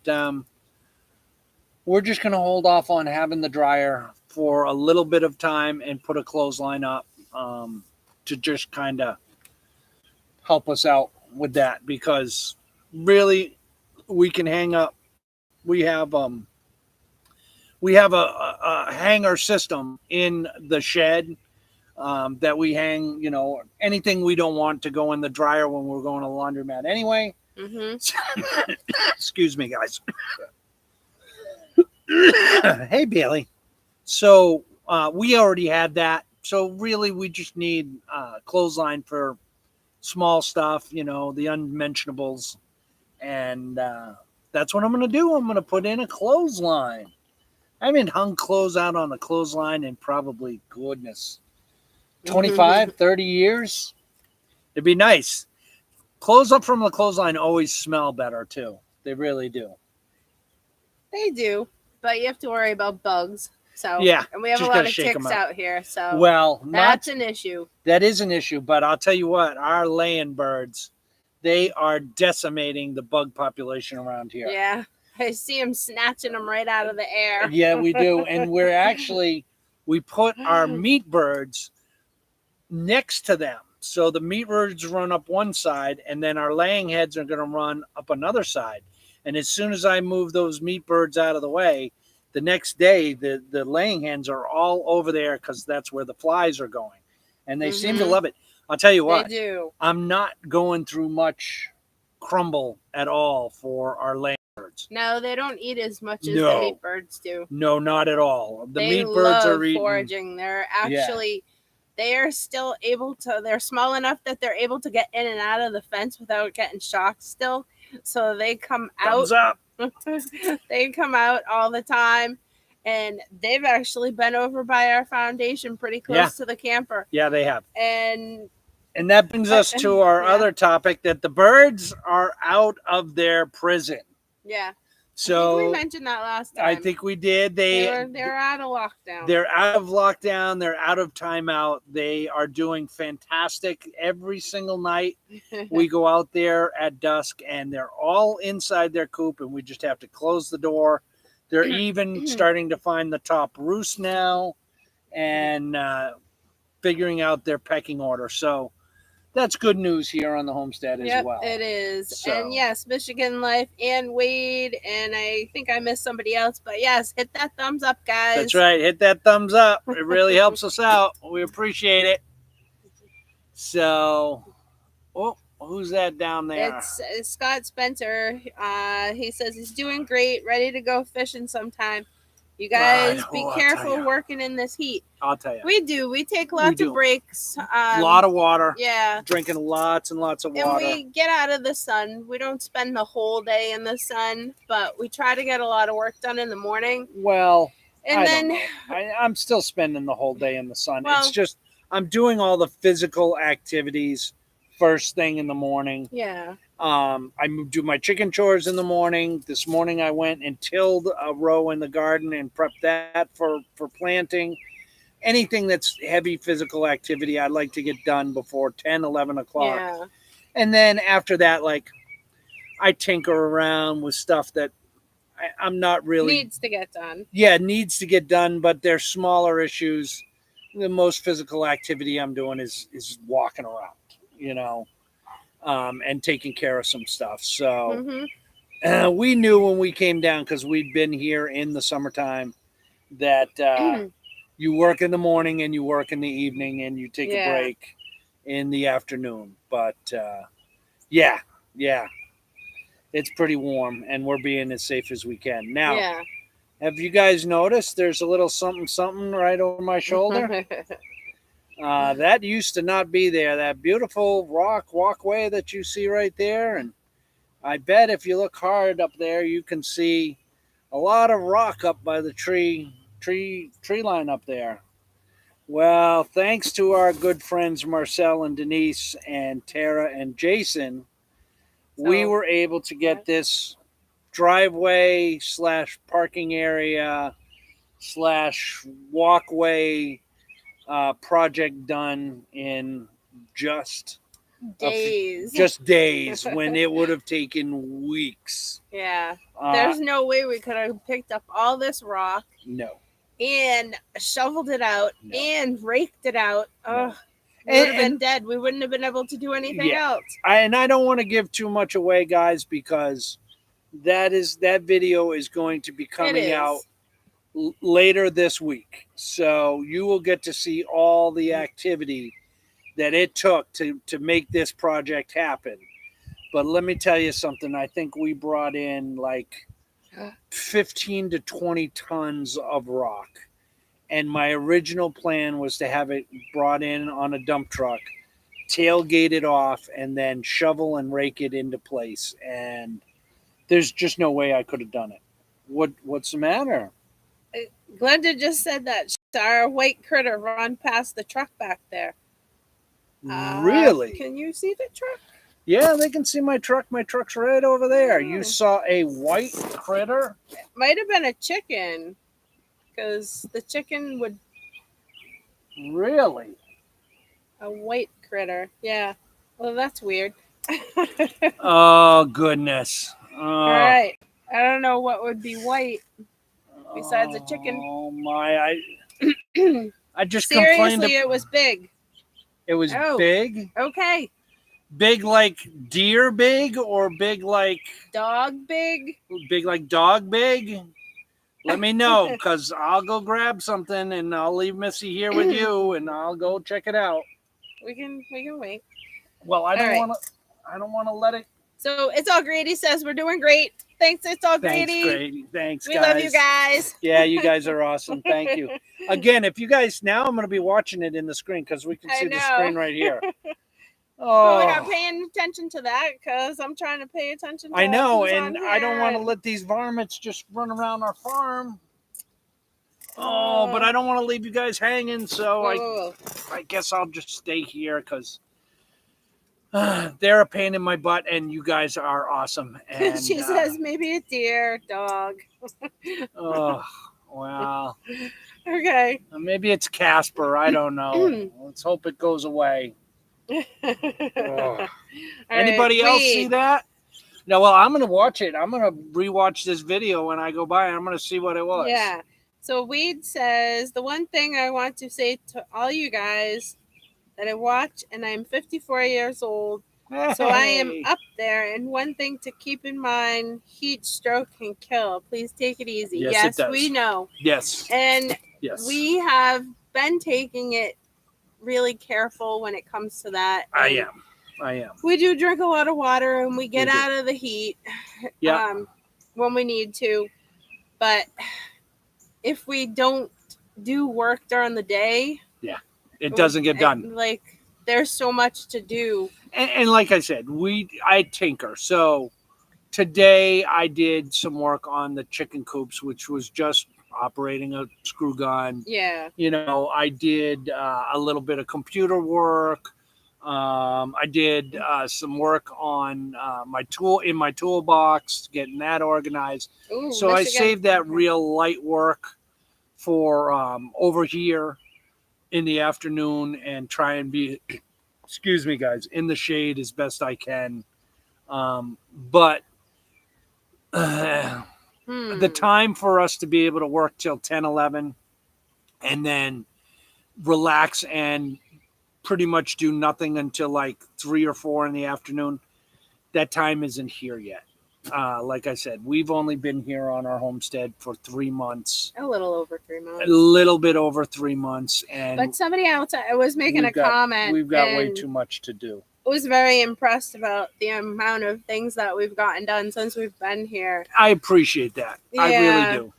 [SPEAKER 1] we're just going to hold off on having the dryer for a little bit of time and put a clothesline up to just kind of help us out with that, because really we can hang up. We have a hanger system in the shed that we hang, anything we don't want to go in the dryer when we're going to the laundromat anyway. Excuse me, guys. Hey, Bailey. So we already had that. So really we just need clothesline for small stuff, the unmentionables. And that's what I'm going to do. I'm going to put in a clothesline. I haven't hung clothes out on a clothesline in probably, goodness, 25, 30 years. It'd be nice. Clothes up from the clothesline always smell better, too. They really do.
[SPEAKER 2] They do, but you have to worry about bugs. So
[SPEAKER 1] yeah,
[SPEAKER 2] and we have a lot of ticks out here. So that's an issue.
[SPEAKER 1] That is an issue, but I'll tell you what, our laying birds, they are decimating the bug population around here.
[SPEAKER 2] Yeah, I see them snatching them right out of the air.
[SPEAKER 1] Yeah, we do. And we put our meat birds next to them. So the meat birds run up one side, and then our laying heads are going to run up another side. And as soon as I move those meat birds out of the way, the next day, the laying hens are all over there because that's where the flies are going. And they seem to love it. I'll tell you what.
[SPEAKER 2] They do.
[SPEAKER 1] I'm not going through much crumble at all for our laying birds.
[SPEAKER 2] No, they don't eat as much as the meat birds do.
[SPEAKER 1] No, not at all. The meat
[SPEAKER 2] birds
[SPEAKER 1] are eating.
[SPEAKER 2] Foraging. They're actually, they are still able to, they're small enough that they're able to get in and out of the fence without getting shocked still. So they come out.
[SPEAKER 1] Thumbs up.
[SPEAKER 2] They come out all the time, and they've actually been over by our foundation pretty close to the camper.
[SPEAKER 1] Yeah, they have.
[SPEAKER 2] And
[SPEAKER 1] that brings us to our other topic, that the birds are out of their prison.
[SPEAKER 2] Yeah.
[SPEAKER 1] So
[SPEAKER 2] I think we mentioned that last time.
[SPEAKER 1] I think we did.
[SPEAKER 2] They're out of lockdown.
[SPEAKER 1] They're out of lockdown. They're out of timeout. They are doing fantastic every single night. We go out there at dusk, and they're all inside their coop, and we just have to close the door. They're even starting to find the top roost now and figuring out their pecking order. So that's good news here on the homestead as
[SPEAKER 2] Yep,
[SPEAKER 1] well.
[SPEAKER 2] it is.
[SPEAKER 1] So.
[SPEAKER 2] And yes, Michigan Life and Wade, and I think I missed somebody else, but yes, hit that thumbs up, guys.
[SPEAKER 1] That's right. Hit that thumbs up. It really helps us out. We appreciate it. So, oh, who's that down there?
[SPEAKER 2] It's Scott Spencer. He says he's doing great, ready to go fishing sometime. You guys be careful working in this heat.
[SPEAKER 1] I'll tell you.
[SPEAKER 2] We do. We take lots of breaks.
[SPEAKER 1] A lot of water.
[SPEAKER 2] Yeah.
[SPEAKER 1] Drinking lots and lots of water.
[SPEAKER 2] And we get out of the sun. We don't spend the whole day in the sun, but we try to get a lot of work done in the morning.
[SPEAKER 1] Well,
[SPEAKER 2] and
[SPEAKER 1] I'm still spending the whole day in the sun. Well, it's just I'm doing all the physical activities first thing in the morning.
[SPEAKER 2] Yeah.
[SPEAKER 1] I do my chicken chores in the morning. This morning I went and tilled a row in the garden and prepped that for planting. Anything that's heavy physical activity, I'd like to get done before 10, 11 o'clock.
[SPEAKER 2] Yeah.
[SPEAKER 1] And then after that, like, I tinker around with stuff that I'm not really...
[SPEAKER 2] Needs to get done.
[SPEAKER 1] Yeah, needs to get done, but they're smaller issues. The most physical activity I'm doing is walking around, you know, and taking care of some stuff. So we knew when we came down, because we'd been here in the summertime, that you work in the morning and you work in the evening and you take a break in the afternoon. But yeah, it's pretty warm and we're being as safe as we can. Now, have you guys noticed there's a little something right over my shoulder? That used to not be there. That beautiful rock walkway that you see right there. And I bet if you look hard up there, you can see a lot of rock up by the tree line up there. Well, thanks to our good friends Marcel and Denise and Tara and Jason, we were able to get this driveway / parking area / walkway project done in just days when it would have taken weeks.
[SPEAKER 2] Yeah. There's no way we could have picked up all this rock.
[SPEAKER 1] No.
[SPEAKER 2] And shoveled it out and raked it out. Oh, we would have been dead. We wouldn't have been able to do anything else.
[SPEAKER 1] I don't want to give too much away, guys, because that video is going to be coming out later this week. So you will get to see all the activity that it took to make this project happen. But let me tell you something. I think we brought in like 15 to 20 tons of rock. And my original plan was to have it brought in on a dump truck, tailgate it off, and then shovel and rake it into place. And there's just no way I could have done it. What's the matter?
[SPEAKER 2] Glenda just said that our white critter run past the truck back there.
[SPEAKER 1] Really?
[SPEAKER 2] Can you see the truck?
[SPEAKER 1] Yeah, they can see my truck. My truck's right over there. You saw a white critter?
[SPEAKER 2] It might have been a chicken, because the chicken would...
[SPEAKER 1] Really?
[SPEAKER 2] A white critter. Yeah. Well, that's weird.
[SPEAKER 1] Oh, goodness.
[SPEAKER 2] All right. I don't know what would be white besides a chicken.
[SPEAKER 1] Oh, my. I just
[SPEAKER 2] Seriously,
[SPEAKER 1] complained.
[SPEAKER 2] It was big.
[SPEAKER 1] It was big?
[SPEAKER 2] Okay.
[SPEAKER 1] Big like deer big or big like...
[SPEAKER 2] Dog big?
[SPEAKER 1] Big like dog big? Let me know, because I'll go grab something and I'll leave Missy here with you and I'll go check it out.
[SPEAKER 2] We can wait.
[SPEAKER 1] Well, I don't want to let it...
[SPEAKER 2] So It's All Grady says we're doing great. Thanks, It's All Grady.
[SPEAKER 1] Thanks, Grady. Thanks,
[SPEAKER 2] we
[SPEAKER 1] guys.
[SPEAKER 2] We love you guys.
[SPEAKER 1] Yeah, you guys are awesome. Thank you. Again, if you guys... Now I'm going to be watching it in the screen because we can see the screen right here.
[SPEAKER 2] Oh, we're not paying attention to that because I'm trying to pay attention to
[SPEAKER 1] I know, and I don't want to let these varmints just run around our farm. Oh, but I don't want to leave you guys hanging, so I guess I'll just stay here because they're a pain in my butt, and you guys are awesome. And
[SPEAKER 2] she says maybe a deer, dog.
[SPEAKER 1] Oh, well.
[SPEAKER 2] Okay.
[SPEAKER 1] Maybe it's Casper. I don't know. Let's hope it goes away. Anybody else see that? No, well, I'm gonna watch it. I'm gonna rewatch this video when I go by. I'm gonna see what it was.
[SPEAKER 2] Yeah. So Wade says the one thing I want to say to all you guys that I watch, and I'm 54 years old. So I am up there, and one thing to keep in mind, heat stroke can kill. Please take it easy.
[SPEAKER 1] Yes, it does.
[SPEAKER 2] We know.
[SPEAKER 1] Yes.
[SPEAKER 2] And
[SPEAKER 1] yes.
[SPEAKER 2] we have been taking it really careful when it comes to that.
[SPEAKER 1] I am.
[SPEAKER 2] We do drink a lot of water, and we get out of the heat when we need to. But if we don't do work during the day,
[SPEAKER 1] it doesn't get done.
[SPEAKER 2] Like, there's so much to do.
[SPEAKER 1] And like I said, I tinker. So today I did some work on the chicken coops, which was just operating a screw gun.
[SPEAKER 2] Yeah.
[SPEAKER 1] You know, I did a little bit of computer work. I did some work on my toolbox, getting that organized.
[SPEAKER 2] Ooh,
[SPEAKER 1] so Michigan. I saved that real light work for over here in the afternoon and try and be, excuse me, guys, in the shade as best I can. But the time for us to be able to work till 10, 11 and then relax and pretty much do nothing until like 3 or 4 in the afternoon, that time isn't here yet. Like I said, we've only been here on our homestead for 3 months.
[SPEAKER 2] A little over 3 months.
[SPEAKER 1] A little bit over 3 months.
[SPEAKER 2] But somebody else was making a comment.
[SPEAKER 1] We've got way too much to do.
[SPEAKER 2] I was very impressed about the amount of things that we've gotten done since we've been here.
[SPEAKER 1] I appreciate that. Yeah. I really do.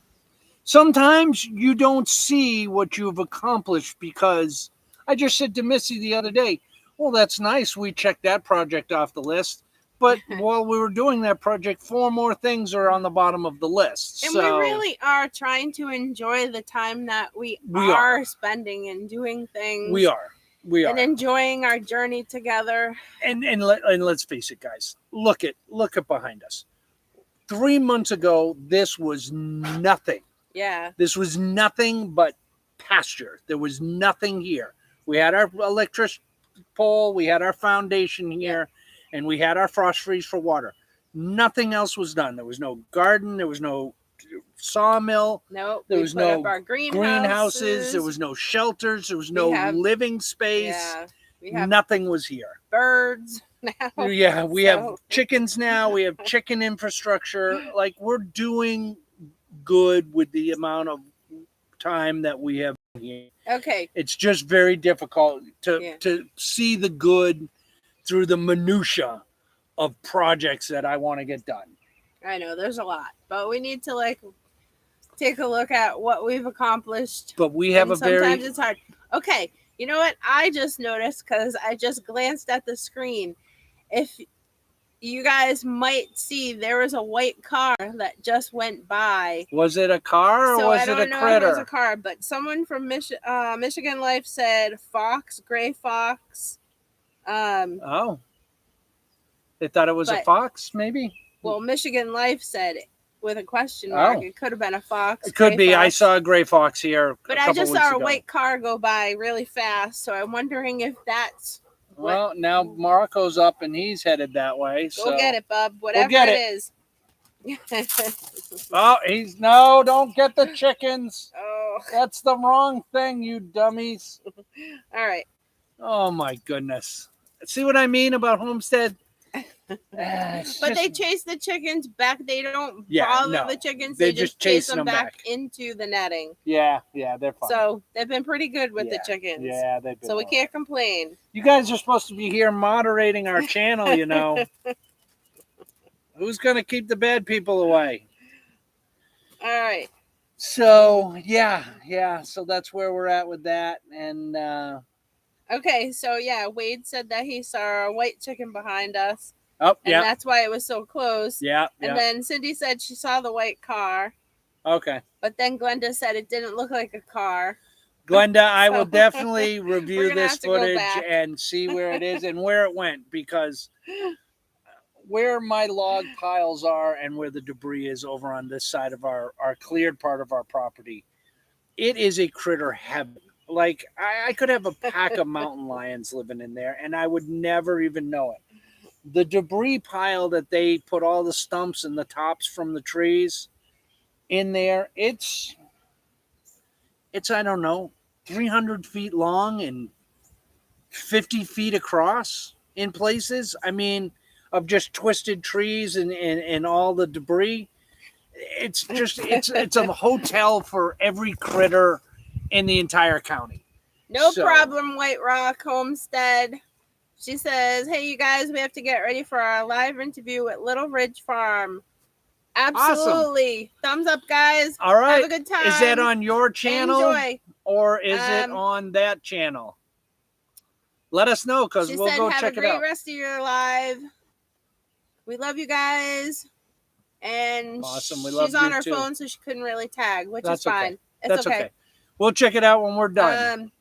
[SPEAKER 1] Sometimes you don't see what you've accomplished because I just said to Missy the other day, well, that's nice. We checked that project off the list. But while we were doing that project, 4 more things are on the bottom of the list.
[SPEAKER 2] And we really are trying to enjoy the time that we are spending and doing things.
[SPEAKER 1] We are.
[SPEAKER 2] And enjoying our journey together.
[SPEAKER 1] And let's face it, guys. Look at behind us. 3 months ago, this was nothing.
[SPEAKER 2] Yeah.
[SPEAKER 1] This was nothing but pasture. There was nothing here. We had our electric pole. We had our foundation here. And we had our frost freeze for water. Nothing else was done. There was no garden. There was no sawmill.
[SPEAKER 2] Nope.
[SPEAKER 1] There was no
[SPEAKER 2] greenhouses.
[SPEAKER 1] There was no shelters. There was no living space. Nothing was here.
[SPEAKER 2] Birds now.
[SPEAKER 1] Yeah, we have chickens now. We have chicken infrastructure. Like, we're doing good with the amount of time that we have here.
[SPEAKER 2] Okay.
[SPEAKER 1] It's just very difficult to see the good through the minutia of projects that I want to get done.
[SPEAKER 2] I know there's a lot, but we need to take a look at what we've accomplished.
[SPEAKER 1] But we have
[SPEAKER 2] sometimes it's hard. Okay, you know what? I just noticed because I just glanced at the screen. If you guys might see, there was a white car that just went by.
[SPEAKER 1] Was it a car or was it a critter?
[SPEAKER 2] I don't know if it was a car, but someone from Michigan Life said fox, gray fox.
[SPEAKER 1] Oh, they thought it was a fox, maybe?
[SPEAKER 2] Well, Michigan Life said with a question mark. It could have been a fox.
[SPEAKER 1] It could be. Fox. I saw a gray fox here.
[SPEAKER 2] But I just saw a white car go by really fast. So I'm wondering if that's.
[SPEAKER 1] Well, now Marco's up and he's headed that way.
[SPEAKER 2] Go get it, bub. Whatever it is.
[SPEAKER 1] Oh, no, don't get the chickens.
[SPEAKER 2] Oh.
[SPEAKER 1] That's the wrong thing, you dummies.
[SPEAKER 2] All right.
[SPEAKER 1] Oh, my goodness. See what I mean about Homestead?
[SPEAKER 2] But they chase the chickens back. They don't bother the chickens. They just chase them back into the netting.
[SPEAKER 1] Yeah, they're fine.
[SPEAKER 2] So they've been pretty good with the chickens.
[SPEAKER 1] Yeah, they've been.
[SPEAKER 2] So we can't complain.
[SPEAKER 1] You guys are supposed to be here moderating our channel, you know. Who's going to keep the bad people away?
[SPEAKER 2] All right.
[SPEAKER 1] So, yeah. So that's where we're at with that. And,
[SPEAKER 2] okay. So, Wade said that he saw a white chicken behind us.
[SPEAKER 1] Oh,
[SPEAKER 2] and that's why it was so close.
[SPEAKER 1] Yeah.
[SPEAKER 2] And then Cindy said she saw the white car.
[SPEAKER 1] Okay.
[SPEAKER 2] But then Glenda said it didn't look like a car.
[SPEAKER 1] Glenda, I will definitely review this footage and see where it is and where it went, because where my log piles are and where the debris is over on this side of our cleared part of our property, it is a critter heaven. Like, I could have a pack of mountain lions living in there and I would never even know it. The debris pile that they put all the stumps and the tops from the trees in there, it's I don't know, 300 feet long and 50 feet across in places. I mean, of just twisted trees and all the debris. It's a hotel for every critter in the entire county.
[SPEAKER 2] No problem, White Rock Homestead. She says, hey, you guys, we have to get ready for our live interview at Little Ridge Farm. Absolutely. Awesome. Thumbs up, guys.
[SPEAKER 1] All right.
[SPEAKER 2] Have a good time.
[SPEAKER 1] Is that on your channel?
[SPEAKER 2] Enjoy.
[SPEAKER 1] Or is it on that channel? Let us know, because we'll go check it out.
[SPEAKER 2] Have a great rest of your live. We love you guys. And
[SPEAKER 1] awesome. We love
[SPEAKER 2] she's on her
[SPEAKER 1] too.
[SPEAKER 2] phone, so she couldn't really tag, which is fine.
[SPEAKER 1] Okay. That's okay. We'll check it out when we're done.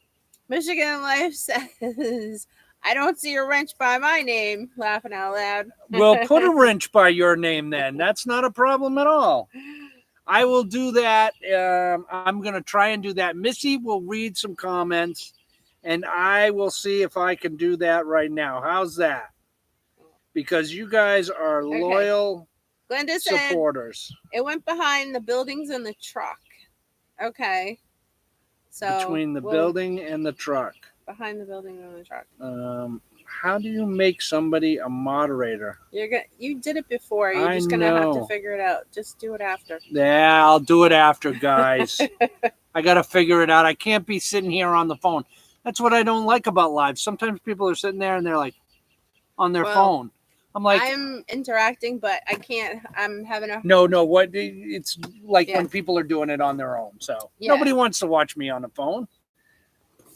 [SPEAKER 2] Michigan Life says, I don't see a wrench by my name, laughing out loud.
[SPEAKER 1] We'll put a wrench by your name then. That's not a problem at all. I will do that. I'm going to try and do that. Missy will read some comments, and I will see if I can do that right now. How's that? Because you guys are loyal
[SPEAKER 2] Glenda
[SPEAKER 1] supporters.
[SPEAKER 2] Said it went behind the buildings and the truck. Okay. So
[SPEAKER 1] between the building and the truck.
[SPEAKER 2] Behind the building and the truck.
[SPEAKER 1] How do you make somebody a moderator?
[SPEAKER 2] You did it before. You're just going to have to figure it out. Just do it after.
[SPEAKER 1] Yeah, I'll do it after, guys. I got to figure it out. I can't be sitting here on the phone. That's what I don't like about live. Sometimes people are sitting there and they're like on their phone. I'm
[SPEAKER 2] interacting, but I can't. I'm having a
[SPEAKER 1] no. What it's like when people are doing it on their own. So nobody wants to watch me on the phone.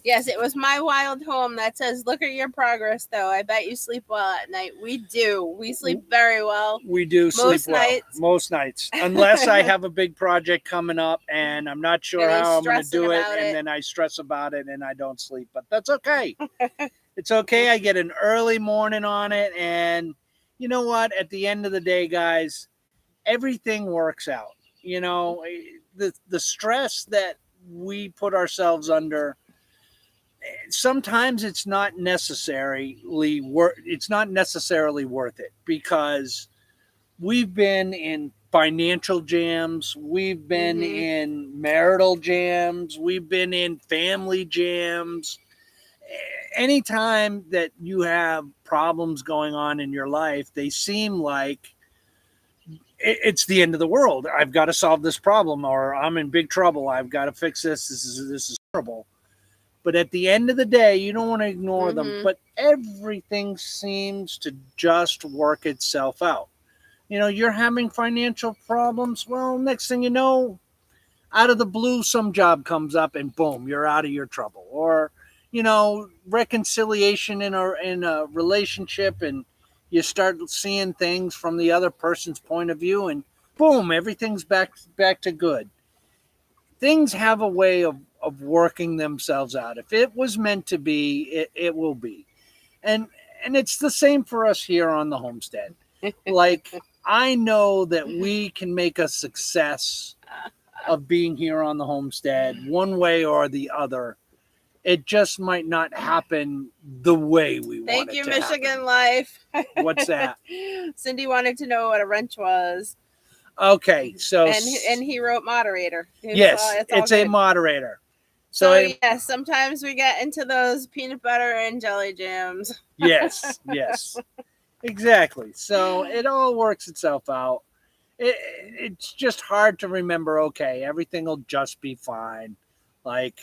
[SPEAKER 2] Yes, it was my wild home that says, "Look at your progress." Though I bet you sleep well at night. We do. We sleep very well.
[SPEAKER 1] We do sleep well most nights, unless I have a big project coming up and I'm not sure how I'm going to do it, and then I stress about it and I don't sleep. But that's okay. It's okay. I get an early morning on it, and you know what? At the end of the day, guys, everything works out. You know, the stress that we put ourselves under, sometimes it's not necessarily worth it, because we've been in financial jams, we've been in marital jams, we've been in family jams. Anytime that you have problems going on in your life, they seem like it's the end of the world. I've got to solve this problem, or I'm in big trouble. I've got to fix this. This is horrible. But at the end of the day, you don't want to ignore them. But everything seems to just work itself out. You know, you're having financial problems. Well, next thing you know, out of the blue, some job comes up and boom, you're out of your trouble. Or you know, reconciliation in a relationship, and you start seeing things from the other person's point of view, and boom, everything's back to good. Things have a way of working themselves out. If it was meant to be, it will be. And it's the same for us here on the homestead. Like, I know that we can make a success of being here on the homestead one way or the other. It just might not happen the way we want it to happen.
[SPEAKER 2] Thank you, Michigan Life.
[SPEAKER 1] What's that?
[SPEAKER 2] Cindy wanted to know what a wrench was.
[SPEAKER 1] Okay, so
[SPEAKER 2] and he wrote moderator.
[SPEAKER 1] Yes, it's a moderator.
[SPEAKER 2] So yes, sometimes we get into those peanut butter and jelly jams.
[SPEAKER 1] Yes, exactly. So it all works itself out. It's just hard to remember. Okay, everything will just be fine. Like,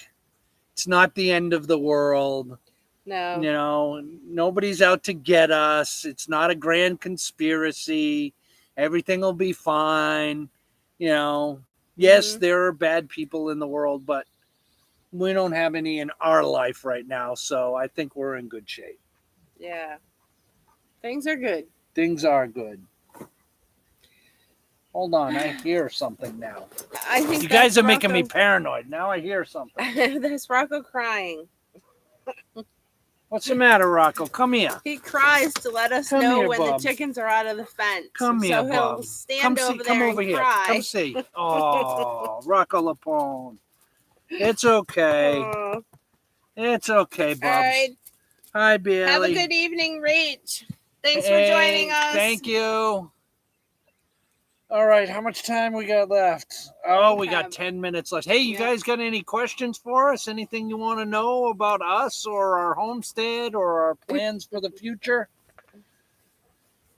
[SPEAKER 1] it's not the end of the world.
[SPEAKER 2] No.
[SPEAKER 1] You know, nobody's out to get us. It's not a grand conspiracy. Everything will be fine. You know, yes, there are bad people in the world, but we don't have any in our life right now. So I think we're in good shape.
[SPEAKER 2] Yeah. Things are good.
[SPEAKER 1] Things are good. Hold on, I hear something now.
[SPEAKER 2] I think
[SPEAKER 1] you guys are making me paranoid. Now I hear something.
[SPEAKER 2] That's Rocco crying.
[SPEAKER 1] What's the matter, Rocco? Come here.
[SPEAKER 2] He cries to let us know when the chickens are out of the fence.
[SPEAKER 1] Come here,
[SPEAKER 2] so he'll stand over there and cry.
[SPEAKER 1] Come see. Oh, Rocco Lapone. It's okay. It's okay, Bubs. All right. Hi, Bailey.
[SPEAKER 2] Have a good evening, Rach. Thanks for joining us.
[SPEAKER 1] Thank you. All right, how much time we got left? Oh, we got
[SPEAKER 2] have-
[SPEAKER 1] 10 minutes left. Hey, you
[SPEAKER 2] Yeah.
[SPEAKER 1] guys got any questions for us? Anything you want to know about us or our homestead or our plans for the future?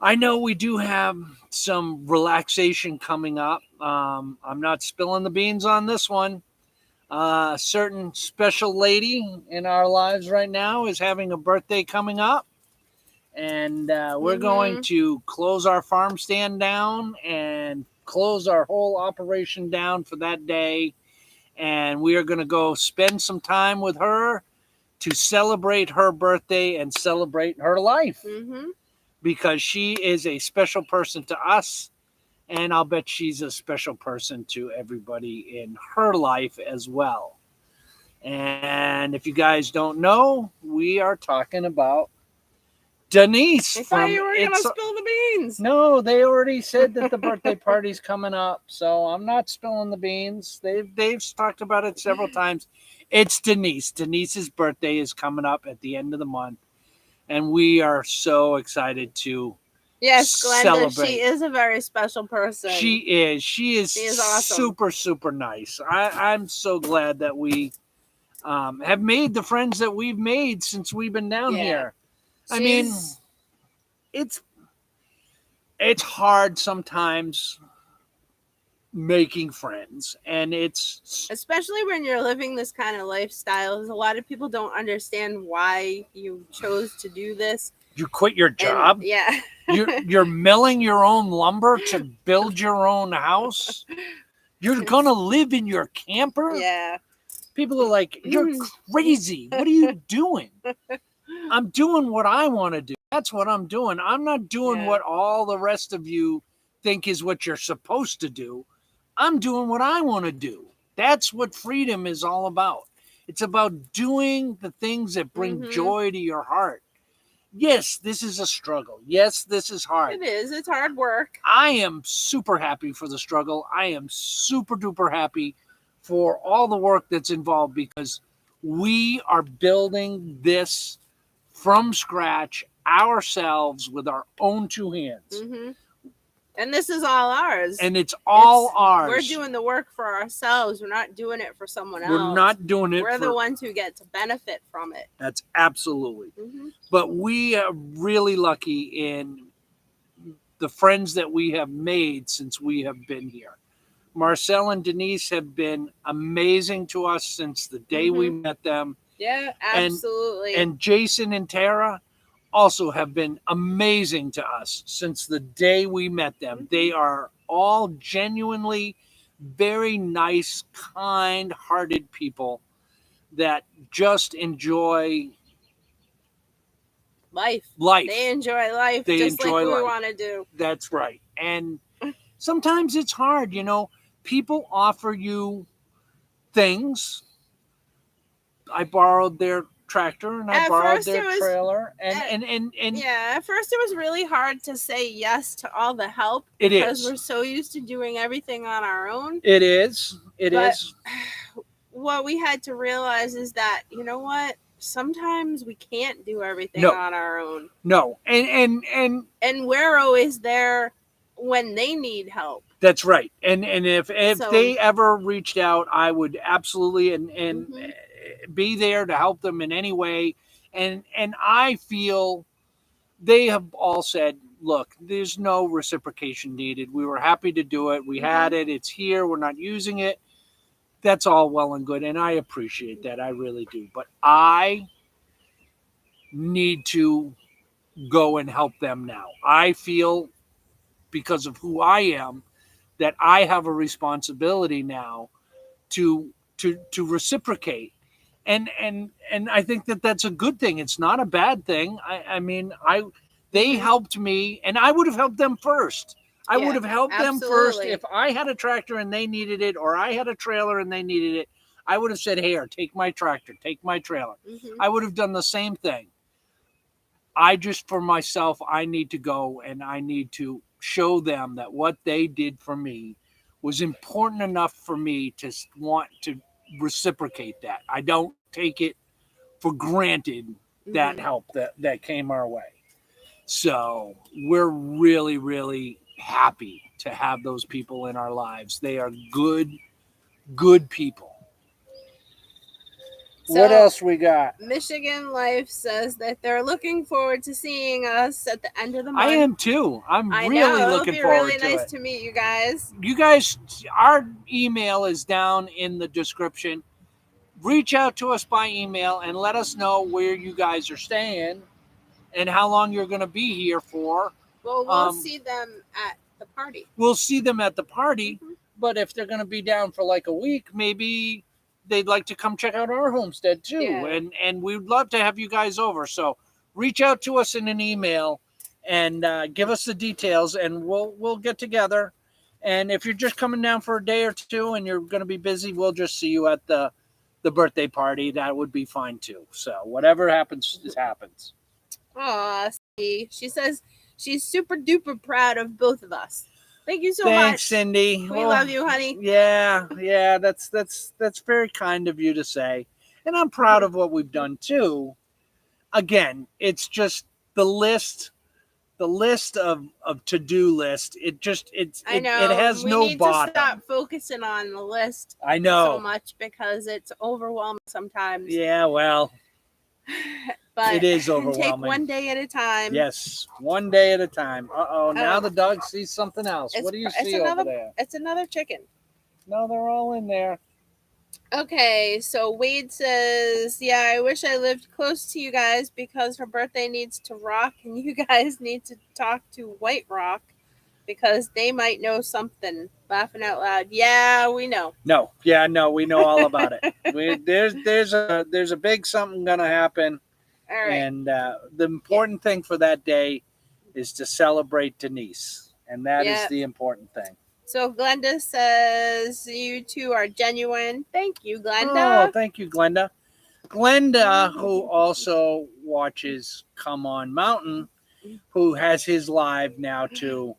[SPEAKER 1] I know we do have some relaxation coming up. I'm not spilling the beans on this one. A certain special lady in our lives right now is having a birthday coming up. And we're going to close our farm stand down and close our whole operation down for that day. And we are going to go spend some time with her to celebrate her birthday and celebrate her life because she is a special person to us. And I'll bet she's a special person to everybody in her life as well. And if you guys don't know, we are talking about Denise.
[SPEAKER 2] I thought you were going to spill the beans.
[SPEAKER 1] No, they already said that the birthday party's coming up, so I'm not spilling the beans. They've talked about it several times. It's Denise. Denise's birthday is coming up at the end of the month, and we are so excited to
[SPEAKER 2] Yes, Glenda,
[SPEAKER 1] celebrate.
[SPEAKER 2] she is a very special person.
[SPEAKER 1] She is. She is
[SPEAKER 2] awesome.
[SPEAKER 1] Super, super nice. I'm so glad that we have made the friends that we've made since we've been down here. I mean, it's hard sometimes making friends, and it's
[SPEAKER 2] especially when you're living this kind of lifestyle. A lot of people don't understand why you chose to do this.
[SPEAKER 1] You quit your job.
[SPEAKER 2] And,
[SPEAKER 1] you're milling your own lumber to build your own house. You're gonna live in your camper. People are like, you're crazy. What are you doing? I'm doing what I want to do. That's what I'm doing. I'm not doing what all the rest of you think is what you're supposed to do. I'm doing what I want to do. That's what freedom is all about. It's about doing the things that bring joy to your heart. Yes, this is a struggle. Yes, this is hard.
[SPEAKER 2] It is. It's hard work.
[SPEAKER 1] I am super happy for the struggle. I am super duper happy for all the work that's involved because we are building this from scratch ourselves with our own two hands.
[SPEAKER 2] And this is all ours.
[SPEAKER 1] And it's ours.
[SPEAKER 2] We're doing the work for ourselves. We're not doing it for someone else.
[SPEAKER 1] We're not doing it.
[SPEAKER 2] We're the ones who get to benefit from it.
[SPEAKER 1] That's absolutely. But we are really lucky in the friends that we have made since we have been here. Marcel and Denise have been amazing to us since the day we met them.
[SPEAKER 2] Yeah, absolutely.
[SPEAKER 1] And Jason and Tara also have been amazing to us since the day we met them. They are all genuinely very nice, kind-hearted people that just enjoy
[SPEAKER 2] life. They enjoy life just like we want to do.
[SPEAKER 1] That's right. And sometimes it's hard, you know. People offer you things. I borrowed their tractor and I borrowed their trailer and
[SPEAKER 2] at first it was really hard to say yes to all the help
[SPEAKER 1] because
[SPEAKER 2] we're so used to doing everything on our own.
[SPEAKER 1] It is.
[SPEAKER 2] What we had to realize is that, you know what, sometimes we can't do everything on our own.
[SPEAKER 1] No. And
[SPEAKER 2] we're always there when they need help.
[SPEAKER 1] That's right. And if they ever reached out, I would absolutely be there to help them in any way. And I feel they have all said, look, there's no reciprocation needed. We were happy to do it. We had it. It's here. We're not using it. That's all well and good. And I appreciate that. I really do. But I need to go and help them now. I feel because of who I am that I have a responsibility now to reciprocate. And I think that that's a good thing. It's not a bad thing. They helped me, and I would have helped them first. I would have helped them first if I had a tractor and they needed it, or I had a trailer and they needed it. I would have said, "Here, take my tractor, take my trailer." I would have done the same thing. I just, for myself, I need to go and I need to show them that what they did for me was important enough for me to want to reciprocate that. I don't take it for granted, that help that came our way. So we're really, really happy to have those people in our lives. They are good people.
[SPEAKER 2] So,
[SPEAKER 1] what else we got?
[SPEAKER 2] Michigan Life says that they're looking forward to seeing us at the end of the month.
[SPEAKER 1] I am too. I'm
[SPEAKER 2] I
[SPEAKER 1] really
[SPEAKER 2] know.
[SPEAKER 1] looking
[SPEAKER 2] It'll be
[SPEAKER 1] forward
[SPEAKER 2] really
[SPEAKER 1] to
[SPEAKER 2] nice
[SPEAKER 1] it.
[SPEAKER 2] to meet you guys.
[SPEAKER 1] You guys, our email is down in the description. Reach out to us by email and let us know where you guys are staying and how long you're going to be here for.
[SPEAKER 2] Well, we'll see them at the party.
[SPEAKER 1] We'll see them at the party,
[SPEAKER 2] Mm-hmm.
[SPEAKER 1] but if they're going to be down for like a week, maybe they'd like to come check out our homestead too.
[SPEAKER 2] Yeah.
[SPEAKER 1] And we'd love to have you guys over. So reach out to us in an email and give us the details, and we'll get together. And if you're just coming down for a day or two and you're going to be busy, we'll just see you at the birthday party. That would be fine too. So whatever happens, happens.
[SPEAKER 2] Aw, see, she says she's super duper proud of both of us. Thank you so much.
[SPEAKER 1] Thanks, Cindy.
[SPEAKER 2] We love you, honey.
[SPEAKER 1] Yeah, that's very kind of you to say. And I'm proud of what we've done too. Again, it's just the list of to-do list. It has no bottom.
[SPEAKER 2] We need to stop focusing on the list.
[SPEAKER 1] I know
[SPEAKER 2] so much because it's overwhelming sometimes.
[SPEAKER 1] Yeah, well,
[SPEAKER 2] but
[SPEAKER 1] it is overwhelming.
[SPEAKER 2] Take one day at a time.
[SPEAKER 1] Yes, one day at a time. Now the dog sees something else. What do you see over there?
[SPEAKER 2] It's another chicken.
[SPEAKER 1] No, they're all in there.
[SPEAKER 2] Okay, so Wade says, yeah, I wish I lived close to you guys because her birthday needs to rock and you guys need to talk to White Rock because they might know something. Laughing out loud. Yeah, we know.
[SPEAKER 1] No, we know all about it. There's a big something gonna happen.
[SPEAKER 2] All right.
[SPEAKER 1] And the important thing for that day is to celebrate Denise. And that is the important thing.
[SPEAKER 2] So Glenda says you two are genuine. Thank you, Glenda.
[SPEAKER 1] Oh, thank you, Glenda. Glenda, who also watches Come On Mountain, who has his live now too.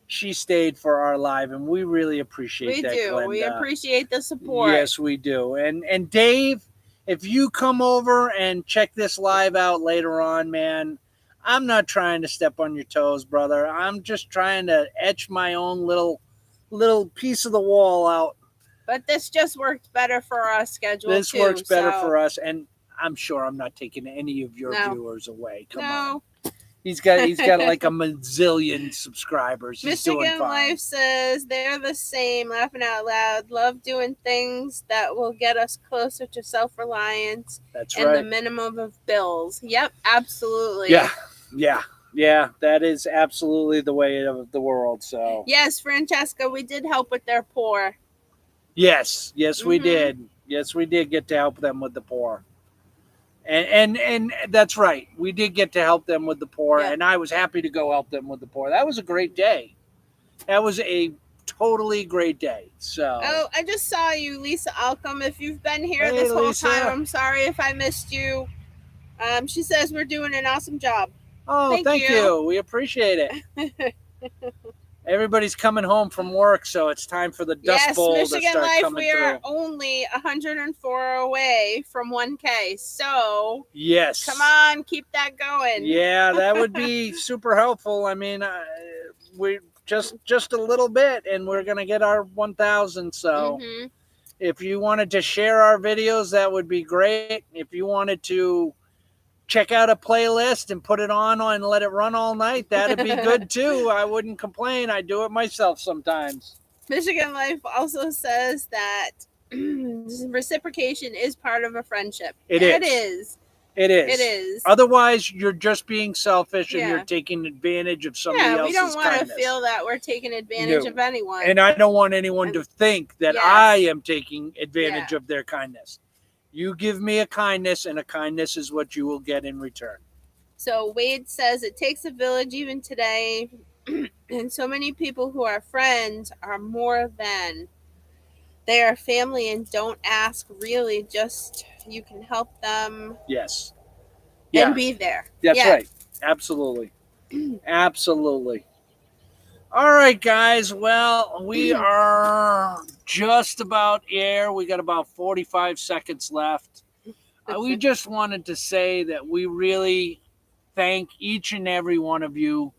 [SPEAKER 1] She stayed for our live, and we really appreciate that, Glenda.
[SPEAKER 2] We appreciate the support.
[SPEAKER 1] Yes, we do. And Dave, if you come over and check this live out later on, man, I'm not trying to step on your toes, brother. I'm just trying to etch my own little piece of the wall out.
[SPEAKER 2] But this just worked better for our schedule.
[SPEAKER 1] This works better for us, and I'm sure I'm not taking any of your viewers away. Come on. He's got like a mazillion subscribers. He's
[SPEAKER 2] Michigan
[SPEAKER 1] doing fine.
[SPEAKER 2] Life says they're the same. Laughing out loud. Love doing things that will get us closer to self-reliance.
[SPEAKER 1] That's
[SPEAKER 2] and the minimum of bills. Yep, absolutely.
[SPEAKER 1] Yeah, that is absolutely the way of the world. So
[SPEAKER 2] yes, Francesca, we did help with their poor.
[SPEAKER 1] Yes, we did. Yes, we did get to help them with the poor. And that's right. We did get to help them with the poor, and I was happy to go help them with the poor. That was a great day. That was a totally great day. So
[SPEAKER 2] I just saw you, Lisa Alcom. If you've been here this whole time, I'm sorry if I missed you. She says we're doing an awesome job.
[SPEAKER 1] Oh, thank you. We appreciate it. Everybody's coming home from work, so it's time for the Dust Bowl to start coming through.
[SPEAKER 2] Michigan Life, we are only 104 away from 1K. So
[SPEAKER 1] yes,
[SPEAKER 2] come on, keep that going.
[SPEAKER 1] Yeah, that would be super helpful. I mean, we just a little bit, and we're gonna get our 1,000. So if you wanted to share our videos, that would be great. If you wanted to check out a playlist and put it on and let it run all night, that'd be good too. I wouldn't complain. I do it myself sometimes.
[SPEAKER 2] Michigan Life also says that reciprocation is part of a friendship. It is.
[SPEAKER 1] Otherwise, you're just being selfish and you're taking advantage of somebody else's kindness.
[SPEAKER 2] We don't want to feel that we're taking advantage of anyone.
[SPEAKER 1] And I don't want anyone to think that I am taking advantage of their kindness. You give me a kindness, and a kindness is what you will get in return.
[SPEAKER 2] So Wade says it takes a village even today, and so many people who are friends are more than they are family and don't ask really, just you can help them.
[SPEAKER 1] Yes.
[SPEAKER 2] And be there.
[SPEAKER 1] That's right. Absolutely. Absolutely. All right, guys. Well, we are just about air. We got about 45 seconds left. We just wanted to say that we really thank each and every one of you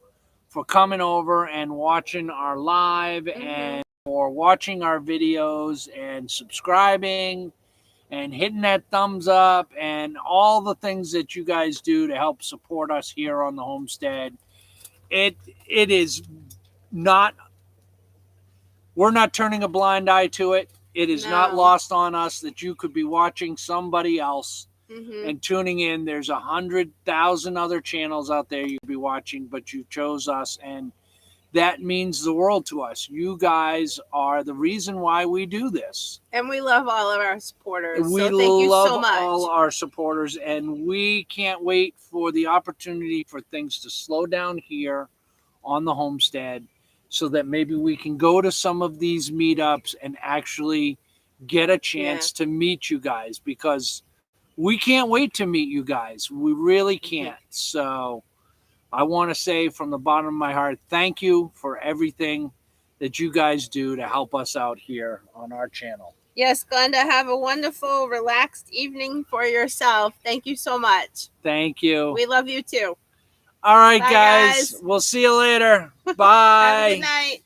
[SPEAKER 1] for coming over and watching our live and for watching our videos and subscribing and hitting that thumbs up and all the things that you guys do to help support us here on the homestead. It is not, we're not turning a blind eye to it. It is not lost on us that you could be watching somebody else and tuning in. There's 100,000 other channels out there you'd be watching, but you chose us, and that means the world to us. You guys are the reason why we do this.
[SPEAKER 2] And we love all of our supporters.
[SPEAKER 1] We
[SPEAKER 2] so thank you so much.
[SPEAKER 1] all our supporters, and we can't wait for the opportunity for things to slow down here on the homestead so that maybe we can go to some of these meetups and actually get a chance to meet you guys, because we can't wait to meet you guys. We really can't. So I want to say from the bottom of my heart, thank you for everything that you guys do to help us out here on our channel.
[SPEAKER 2] Yes, Glenda, have a wonderful, relaxed evening for yourself. Thank you so much.
[SPEAKER 1] Thank you.
[SPEAKER 2] We love you too.
[SPEAKER 1] All right,
[SPEAKER 2] Bye,
[SPEAKER 1] guys. We'll see you later. Bye.
[SPEAKER 2] Have a good night.